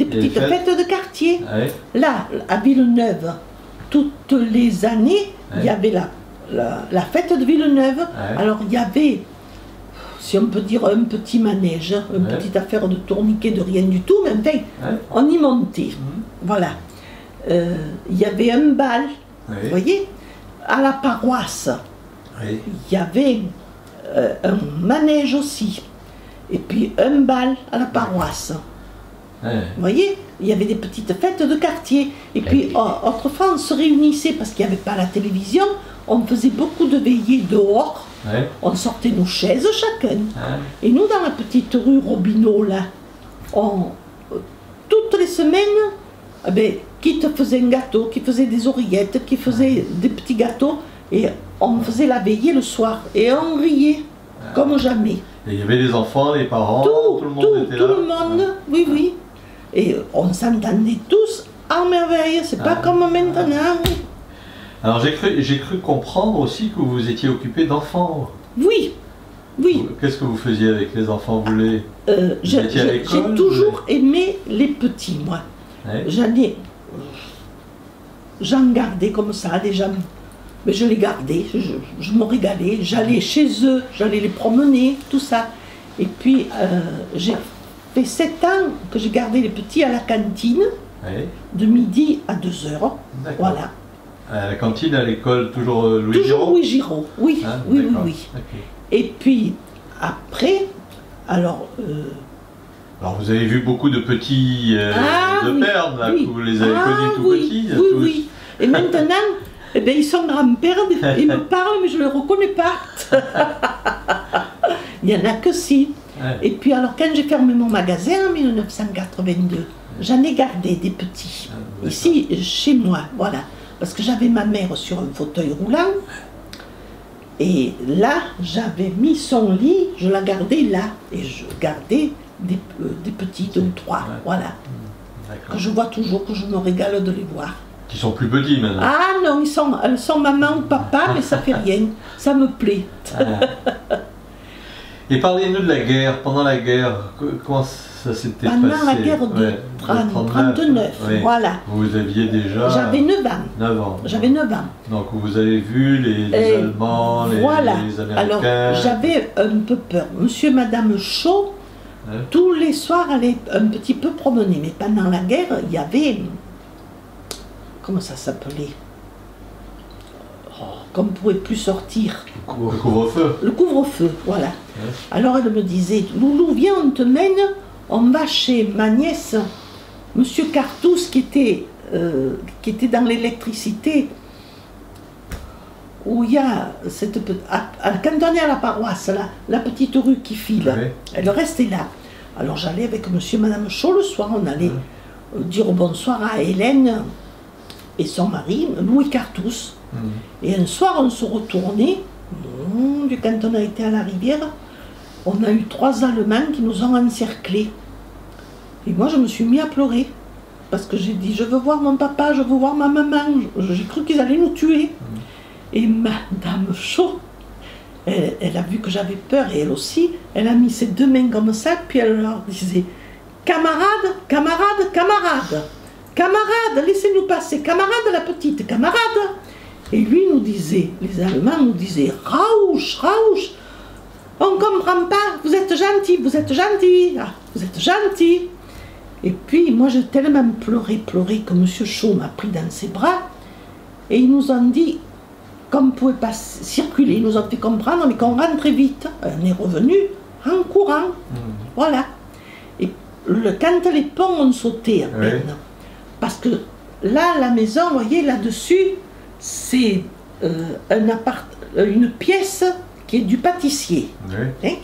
petites fêtes de quartier. Ouais. Là, à Villeneuve, toutes les années, il y avait la fête de Villeneuve. Ouais. Alors il y avait, si on peut dire, un petit manège, une petite affaire de tourniquet, de rien du tout, mais enfin, on y montait. Voilà. Il y avait un bal, vous voyez, à la paroisse. Il y avait un manège aussi, et puis un bal à la paroisse. Vous voyez, il y avait des petites fêtes de quartier. Et puis autrefois on se réunissait parce qu'il n'y avait pas la télévision, on faisait beaucoup de veillées dehors, on sortait nos chaises chacun. Et nous dans la petite rue Robineau là, toutes les semaines, qui te faisait un gâteau, qui faisait des oreillettes, qui faisait des petits gâteaux, et on faisait la veillée le soir, et on riait comme jamais. Et il y avait les enfants, les parents, tout le monde était là. Tout le monde, oui, oui. Et on s'entendait tous en merveille, c'est pas comme maintenant. Alors j'ai cru comprendre aussi que vous étiez occupé d'enfants. Oui, oui. Qu'est-ce que vous faisiez avec les enfants? J'ai toujours aimé les petits, moi. J'en gardais comme ça, déjà. Mais je les gardais, je me régalais, j'allais chez eux, j'allais les promener, tout ça. Et puis, j'ai fait 7 ans que j'ai gardé les petits à la cantine, de midi à 2 heures. Voilà. À la cantine, à l'école, toujours Louis Giraud? Toujours Louis Giraud, oui, oui. Okay. Et puis, après, alors vous avez vu beaucoup de petits de Pernes, là, que vous les avez connus tout petits. Oui. Et maintenant, ils sont grands-pères, ils me parlent, mais je ne les reconnais pas. Il n'y en a que 6. Et puis alors, quand j'ai fermé mon magasin en 1982, j'en ai gardé des petits, ici, chez moi, voilà. Parce que j'avais ma mère sur un fauteuil roulant, et là, j'avais mis son lit, je la gardais là, et je gardais des petits, 2 ou 3, voilà. Que je vois toujours, que je me régale de les voir. Qui sont plus petits maintenant. Ah non, elles sont maman ou papa, mais ça fait rien, ça me plaît. Et parlez-nous de la guerre, pendant la guerre, comment ça s'était passé? Pendant la guerre de 39, voilà. Vous aviez déjà... J'avais 9 ans. 9 ans. J'avais 9 ans. Donc vous avez vu les Allemands, les Américains. Alors j'avais un peu peur. Monsieur et Madame Chaud, tous les soirs, allaient un petit peu promener. Mais pendant la guerre, il y avait... Comment ça s'appelait? Qu'on ne pouvait plus sortir. Le couvre-feu. Le couvre-feu, voilà. Alors elle me disait, Loulou, viens, on te mène, on va chez ma nièce, Monsieur Cartous, qui était dans l'électricité, où il y a quand on est à la paroisse, là, la petite rue qui file, elle restait là. Alors j'allais avec Monsieur et Madame Chaud le soir, on allait dire bonsoir à Hélène et son mari, Louis Cartous. Et un soir, on se retournait, quand on a été à la rivière, on a eu 3 Allemands qui nous ont encerclés. Et moi, je me suis mis à pleurer. Parce que j'ai dit, je veux voir mon papa, je veux voir ma maman. J'ai cru qu'ils allaient nous tuer. Et Madame Chaud, elle a vu que j'avais peur, et elle aussi, elle a mis ses 2 mains comme ça, puis elle leur disait, camarades, camarades, camarades, camarades, laissez-nous passer, camarades la petite, camarade. Et lui nous disait, les Allemands nous disaient, Rausch, Rausch, on ne comprend pas, vous êtes gentil, vous êtes gentil, vous êtes gentil. Et puis moi j'ai tellement pleuré que Monsieur Chaud m'a pris dans ses bras, et ils nous ont dit qu'on ne pouvait pas circuler, ils nous ont fait comprendre, mais qu'on rentrait vite. On est revenu en courant, voilà. Et quand les ponts ont sauté à peine, parce que là, la maison, vous voyez, là-dessus, c'est une pièce qui est du pâtissier. Hein?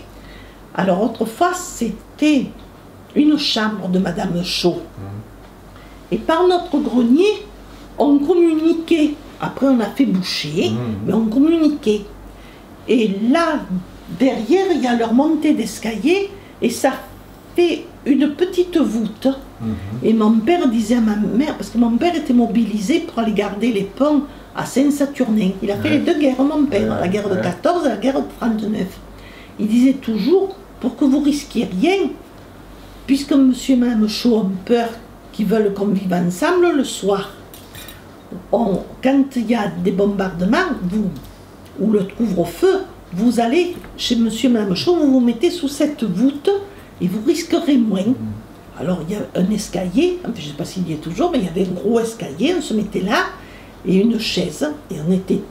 Alors autrefois, c'était une chambre de Madame Chaud. Et par notre grenier, on communiquait. Après, on a fait boucher, mais on communiquait. Et là, derrière, il y a leur montée d'escalier, et ça fait une petite voûte. Et mon père disait à ma mère, parce que mon père était mobilisé pour aller garder les ponts à Saint-Saturnin. Il a fait les deux guerres, mon père, la guerre de 14 et la guerre de 39. Il disait toujours, pour que vous risquiez rien, puisque monsieur et madame Chaud ont peur qu'ils veulent qu'on vive ensemble le soir, quand il y a des bombardements, ou le couvre-feu, vous allez chez monsieur et madame Chaud, vous vous mettez sous cette voûte et vous risquerez moins. Alors il y a un escalier, je ne sais pas s'il y est toujours, mais il y avait un gros escalier, on se mettait là, et une chaise, et on était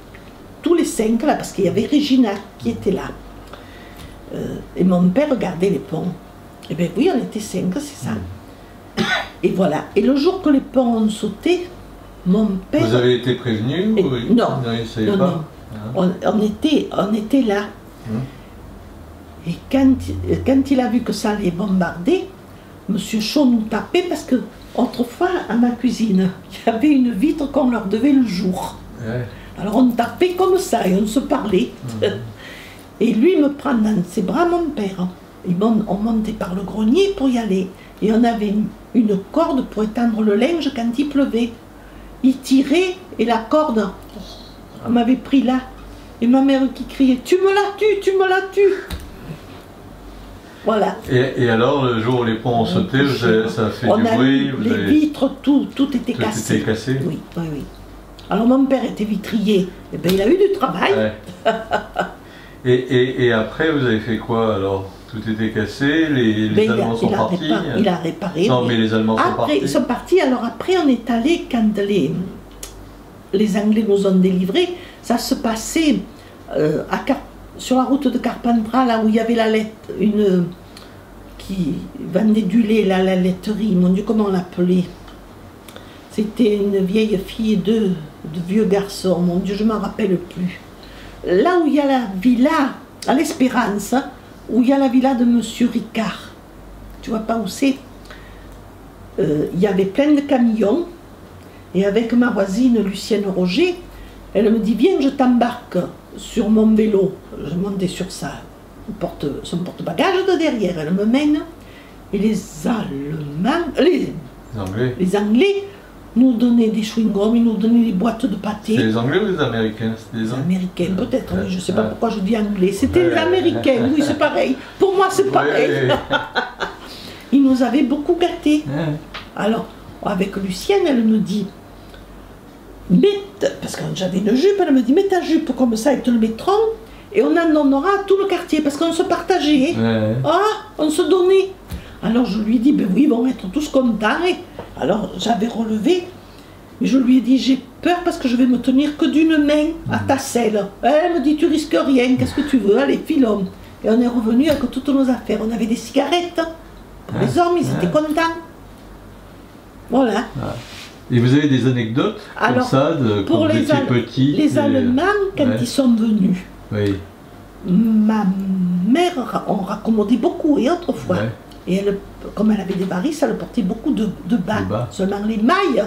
tous les 5 là, parce qu'il y avait Régina qui était là. Et mon père regardait les ponts. Et bien oui, on était 5, c'est ça. Et voilà. Et le jour que les ponts ont sauté, mon père... Vous avez été prévenu ou... Non, il ne savait pas. On était là. Et quand il a vu que ça allait bombarder, monsieur Chaud nous tapait parce que autrefois, à ma cuisine, il y avait une vitre qu'on leur devait le jour. Alors on tapait comme ça et on se parlait. Et lui me prend dans ses bras, mon père. On montait par le grenier pour y aller. Et on avait une corde pour étendre le linge quand il pleuvait. Il tirait et la corde, on m'avait pris là. Et ma mère qui criait, tu me la tues, tu me la tues. Voilà. Et alors, le jour où les ponts ont sauté, ça a fait du bruit? Les vitres, tout était cassé. Tout était cassé? Oui, oui, oui. Alors mon père était vitrier, et bien il a eu du travail. Et après, vous avez fait quoi alors? Tout était cassé, les Allemands sont partis? Il a réparé. Non, mais les Allemands sont partis. Ils sont partis, alors après on est allé, quand les Anglais nous ont délivrés, ça se passait sur la route de Carpentras, là où il y avait la lettre, qui vendait du lait, là, la laiterie, mon Dieu, comment on l'appelait? C'était une vieille fille de vieux garçons, mon Dieu, je ne m'en rappelle plus. Là où il y a la villa, à l'Espérance, où il y a la villa de monsieur Ricard, tu vois pas où c'est? Il y avait plein de camions, et avec ma voisine Lucienne Roger, elle me dit, viens, je t'embarque sur mon vélo. Je montais sur son porte-bagages de derrière, elle me mène, et les Anglais nous donnaient des chewing-gums, ils nous donnaient des boîtes de pâté. C'est les Anglais ou les Américains? Les Américains, peut-être, oui, je ne sais pas pourquoi je dis Anglais. C'était les Américains, oui, c'est pareil. Pour moi, c'est pareil. Ils nous avaient beaucoup gâtés. Alors, avec Lucienne, elle me dit, parce que j'avais une jupe, elle me dit, mets ta jupe comme ça, ils te le mettront, et on en donnera à tout le quartier, parce qu'on se partageait. On se donnait. Alors je lui ai dit, ben oui, ils vont être tous contents. Alors j'avais relevé, mais je lui ai dit, j'ai peur parce que je vais me tenir que d'une main à ta selle. Elle me dit, tu risques rien, qu'est-ce que tu veux, allez, filons. Et on est revenu avec toutes nos affaires. On avait des cigarettes pour les hommes, ils étaient contents. Voilà. Et vous avez des anecdotes comme ça, quand vous étiez petit? Les Allemands, quand ils sont venus, ma mère en raccommodait beaucoup, et autrefois. Et elle, comme elle avait des varices, elle portait beaucoup de bas, seulement les mailles.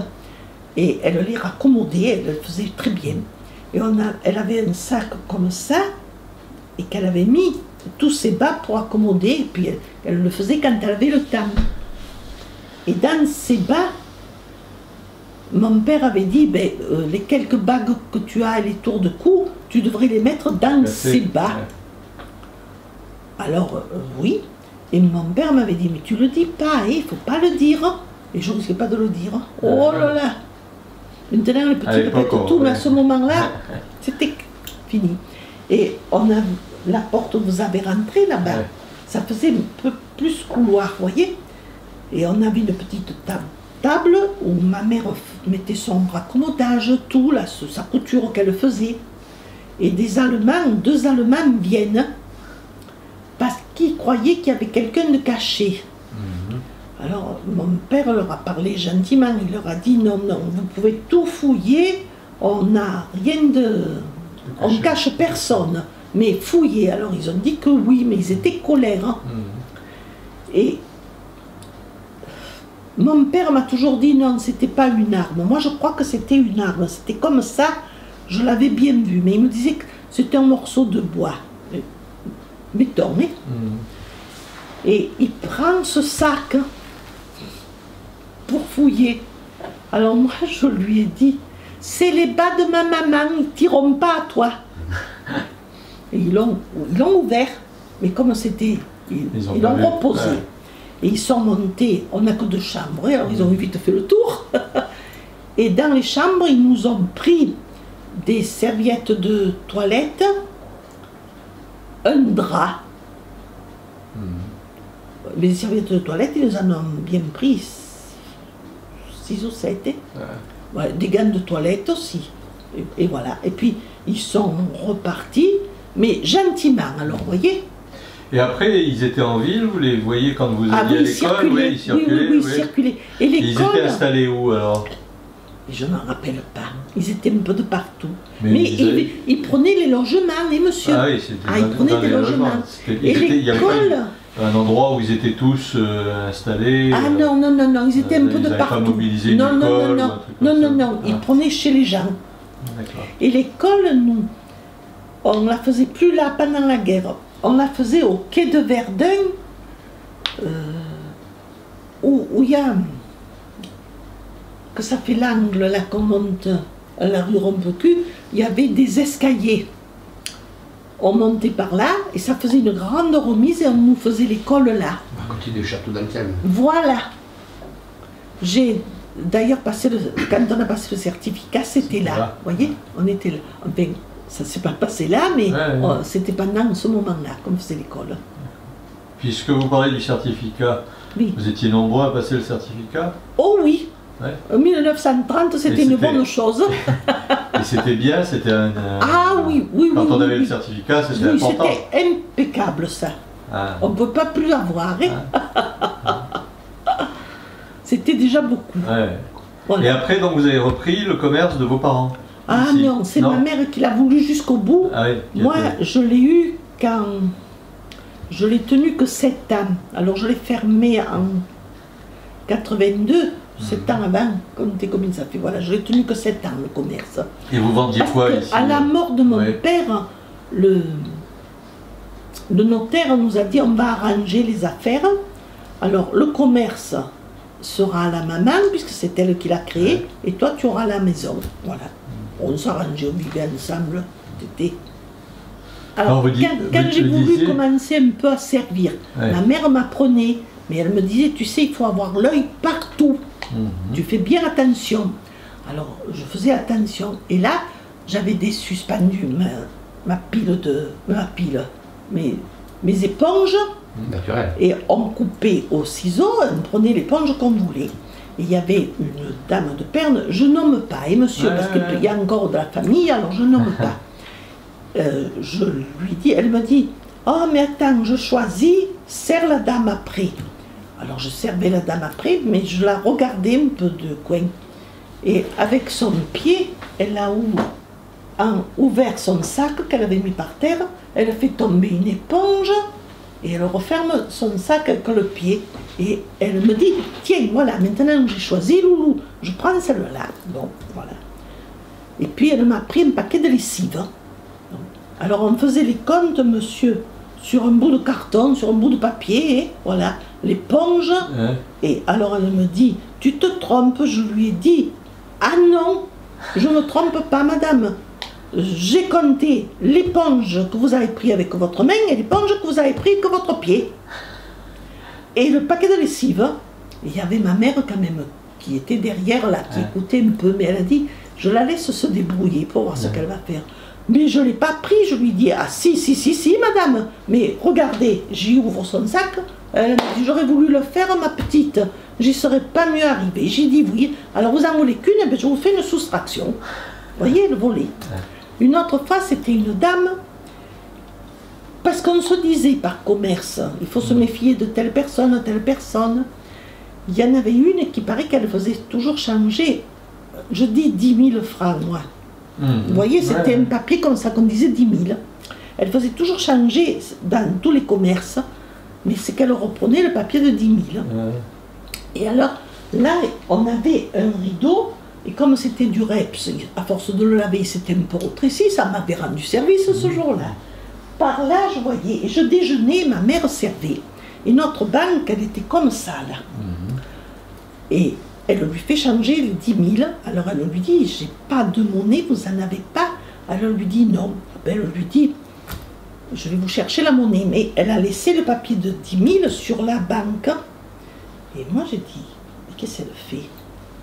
Et elle les raccommodait, elle le faisait très bien. Et elle avait un sac comme ça, et qu'elle avait mis tous ses bas pour accommoder, et puis elle le faisait quand elle avait le temps. Et dans ces bas, mon père avait dit, ben, les quelques bagues que tu as et les tours de cou, tu devrais les mettre dans ces bas. Alors, oui. Et mon père m'avait dit, mais tu le dis pas, il ne faut pas le dire. Et je ne risquais pas de le dire. Oh là là. Maintenant, les petits répètent tout, mais à ce moment-là, c'était fini. Et on a la porte où vous avez rentré là-bas, ça faisait un peu plus couloir, vous voyez. Et on avait une petite table où ma mère mettait son raccommodage, tout, là, sa couture qu'elle faisait. Et deux Allemands viennent parce qu'ils croyaient qu'il y avait quelqu'un de caché. Alors mon père leur a parlé gentiment, il leur a dit non, non, vous pouvez tout fouiller, on n'a rien de... on ne cache personne, mais fouiller. Alors ils ont dit que oui, mais ils étaient colères. Et mon père m'a toujours dit non, c'était pas une arme. Moi je crois que c'était une arme, c'était comme ça, je l'avais bien vu, mais il me disait que c'était un morceau de bois. Béton, hein. Et il prend ce sac pour fouiller. Alors moi je lui ai dit, c'est les bas de ma maman, ils ne tireront pas à toi. Et ils l'ont ouvert, mais comme c'était, ils l'ont reposé. Ouais. Et ils sont montés, on n'a que 2 chambres, alors ils ont vite fait le tour. Et dans les chambres, ils nous ont pris des serviettes de toilette, un drap. Les serviettes de toilette, ils en ont bien pris 6 ou 7. Ouais. Ouais, des gants de toilette aussi. Et voilà. Et puis, ils sont repartis, mais gentiment, alors, vous voyez. Et après, ils étaient en ville, vous les voyez quand vous alliez à l'école? Oui, ils circulaient. Oui, ils circulaient. Et ils étaient installés où alors? Je ne m'en rappelle pas. Ils étaient un peu de partout. Mais ils prenaient les logements, les monsieur. Ah oui, c'était ils prenaient des logements. Et l'école... Un endroit où ils étaient tous installés. Ah non, non, non, non, ils étaient un peu de partout. Pas mobilisé non, non, non, non, non, non, non, ils prenaient chez les gens. Et l'école, nous, on ne la faisait plus là pendant la guerre. On la faisait au quai de Verdun, où il y a, que ça fait l'angle là qu'on monte à la rue Rompecu, il y avait des escaliers. On montait par là et ça faisait une grande remise et on nous faisait l'école là. À côté du château d'Anselme. Voilà. J'ai d'ailleurs passé quand on a passé le certificat, c'était là. Vous voyez, on était là. Enfin, ça ne s'est pas passé là, mais c'était pendant ce moment-là qu'on faisait l'école. Puisque vous parlez du certificat, vous étiez nombreux à passer le certificat? Oh oui. En 1930, c'était une bonne chose. Et c'était bien, c'était un... Ah oui, oui, quand oui. on avait le certificat, c'était important. C'était impeccable, ça. Ah. On ne peut pas plus avoir. Hein. C'était déjà beaucoup. Ouais. Voilà. Et après, donc, vous avez repris le commerce de vos parents? Ah ici. Non, c'est ma mère qui l'a voulu jusqu'au bout. Ah oui, moi, je l'ai eu quand... Je l'ai tenu que 7 ans. Alors, je l'ai fermé en 82. 7 ans avant, comptez combien ça fait, voilà, je l'ai tenu que 7 ans le commerce. Et vous vendiez quoi ici? À la mort de mon père, le notaire nous a dit on va arranger les affaires. Alors le commerce sera à la maman, puisque c'est elle qui l'a créé, et toi tu auras la maison. Voilà. On s'arrangeait, on vivait ensemble. Alors quand j'ai voulu commencer un peu à servir, ma mère m'apprenait, mais elle me disait, tu sais, il faut avoir l'œil partout. Tu fais bien attention. Alors, je faisais attention. Et là, j'avais des suspendus, mes éponges. Naturel. Et on coupait au ciseau, on prenait l'éponge qu'on voulait. Et il y avait une dame de Perne, je nomme pas, et monsieur, parce qu'il y a encore de la famille, alors je nomme pas. Je lui dis, elle me dit, oh mais attends, je choisis, serre la dame après. Alors je servais la dame après, mais je la regardais un peu de coin. Et avec son pied, elle a ouvert son sac qu'elle avait mis par terre, elle a fait tomber une éponge, et elle referme son sac avec le pied. Et elle me dit, tiens, voilà, maintenant j'ai choisi, loulou, je prends celle-là. Bon, voilà. Et puis elle m'a pris un paquet de lessive. Alors on faisait les comptes, monsieur, sur un bout de carton, sur un bout de papier, et voilà, l'éponge. Et alors elle me dit, tu te trompes, je lui ai dit, ah non, je ne me trompe pas madame, j'ai compté l'éponge que vous avez pris avec votre main et l'éponge que vous avez pris avec votre pied. Et le paquet de lessive, il y avait ma mère quand même, qui était derrière là, qui écoutait un peu, mais elle a dit, je la laisse se débrouiller pour voir ce qu'elle va faire. Mais je ne l'ai pas pris, je lui dis, ah si, madame, mais regardez, j'y ouvre son sac, elle m'a dit, j'aurais voulu le faire, ma petite, j'y serais pas mieux arrivée. J'ai dit oui, alors vous en voulez qu'une, eh bien, je vous fais une soustraction. Vous voyez, le volet. Une autre fois, c'était une dame, parce qu'on se disait par commerce, il faut se méfier de telle personne, il y en avait une qui paraît qu'elle faisait toujours changer, je dis 10 000 francs, moi. Vous voyez, c'était un papier comme ça qu'on disait 10 000. Elle faisait toujours changer dans tous les commerces, mais c'est qu'elle reprenait le papier de 10 000. Et alors, là, on avait un rideau, et comme c'était du reps, à force de le laver, c'était un peu rétréci, ça m'avait rendu service ce jour-là. Par là, je voyais, et je déjeunais, ma mère servait. Et notre banque, elle était comme ça, là. Et elle lui fait changer les 10 000. Alors elle lui dit, j'ai pas de monnaie, vous en avez pas? Alors elle lui dit non. Elle lui dit, je vais vous chercher la monnaie. Mais elle a laissé le papier de 10 000 sur la banque. Et moi j'ai dit, mais qu'est-ce qu'elle fait?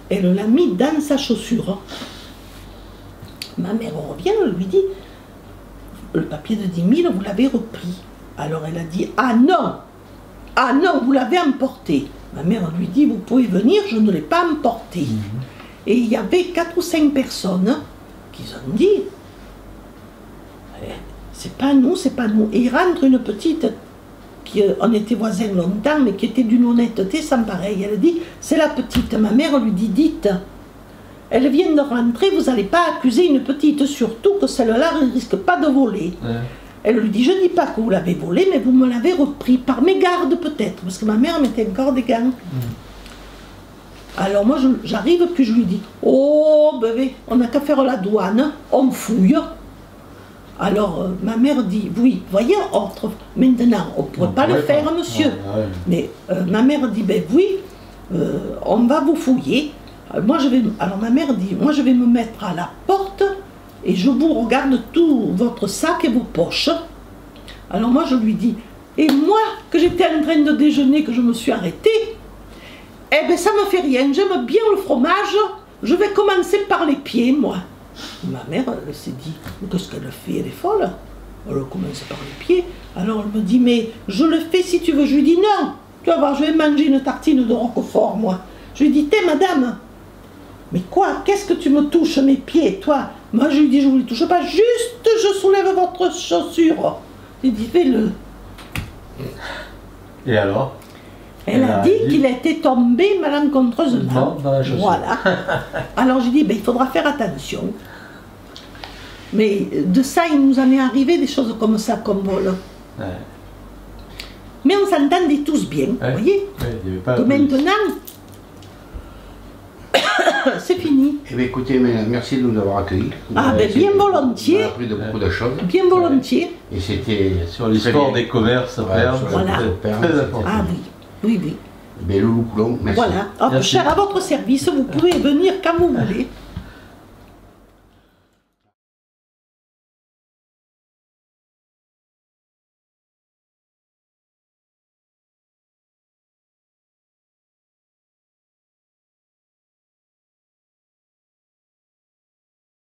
Elle l'a mis dans sa chaussure. Ma mère revient, elle lui dit, le papier de 10 000, vous l'avez repris. Alors elle a dit, ah non, vous l'avez emporté. Ma mère lui dit, vous pouvez venir, je ne l'ai pas emporté. Et il y avait 4 ou 5 personnes qui ont dit, c'est pas nous, c'est pas nous. Et il rentre une petite, on était voisins longtemps, mais qui était d'une honnêteté sans pareil. Elle dit, c'est la petite. Ma mère lui dit, dites, elle vient de rentrer, vous n'allez pas accuser une petite, surtout que celle-là ne risque pas de voler. Elle lui dit, je ne dis pas que vous l'avez volé, mais vous me l'avez repris, par mégarde peut-être, parce que ma mère mettait encore des gants. Alors moi j'arrive, puis je lui dis, oh bébé, on n'a qu'à faire la douane, on fouille. Alors ma mère dit, oui, voyez, maintenant, on ne pourrait pas le faire, monsieur. Mais ma mère dit, ben oui, on va vous fouiller. Alors ma mère dit, moi je vais me mettre à la porte et je vous regarde tout votre sac et vos poches. Alors moi je lui dis, et moi que j'étais en train de déjeuner, que je me suis arrêtée, eh bien ça me fait rien, j'aime bien le fromage, je vais commencer par les pieds moi. Ma mère elle s'est dit, qu'est-ce qu'elle fait, elle est folle, elle a commencé par les pieds. Alors elle me dit, mais je le fais si tu veux. Je lui dis non, tu vas voir, je vais manger une tartine de roquefort moi. Je lui dis, madame, mais quoi, qu'est-ce que tu me touches mes pieds, toi? Moi, je lui dis, je ne vous les touche pas, juste je soulève votre chaussure. J'ai dit, fais-le. Et alors? Elle a dit qu'il était tombé malencontreusement. Dans la chaussure. Voilà. Alors j'ai dit, ben, il faudra faire attention. Mais de ça, il nous en est arrivé des choses comme ça, comme vol. Mais on s'entendait tous bien, vous voyez? Que maintenant, c'est fini. Eh bien, écoutez, merci de nous avoir accueillis. Ah, ben bien volontiers. On a appris de beaucoup de choses. Bien volontiers. Et c'était sur l'histoire des commerces, voilà. Très important. Ah oui, oui, oui. Ben, Loulou Coulon, merci. Voilà. Alors, cher à votre service, vous pouvez venir quand vous voulez.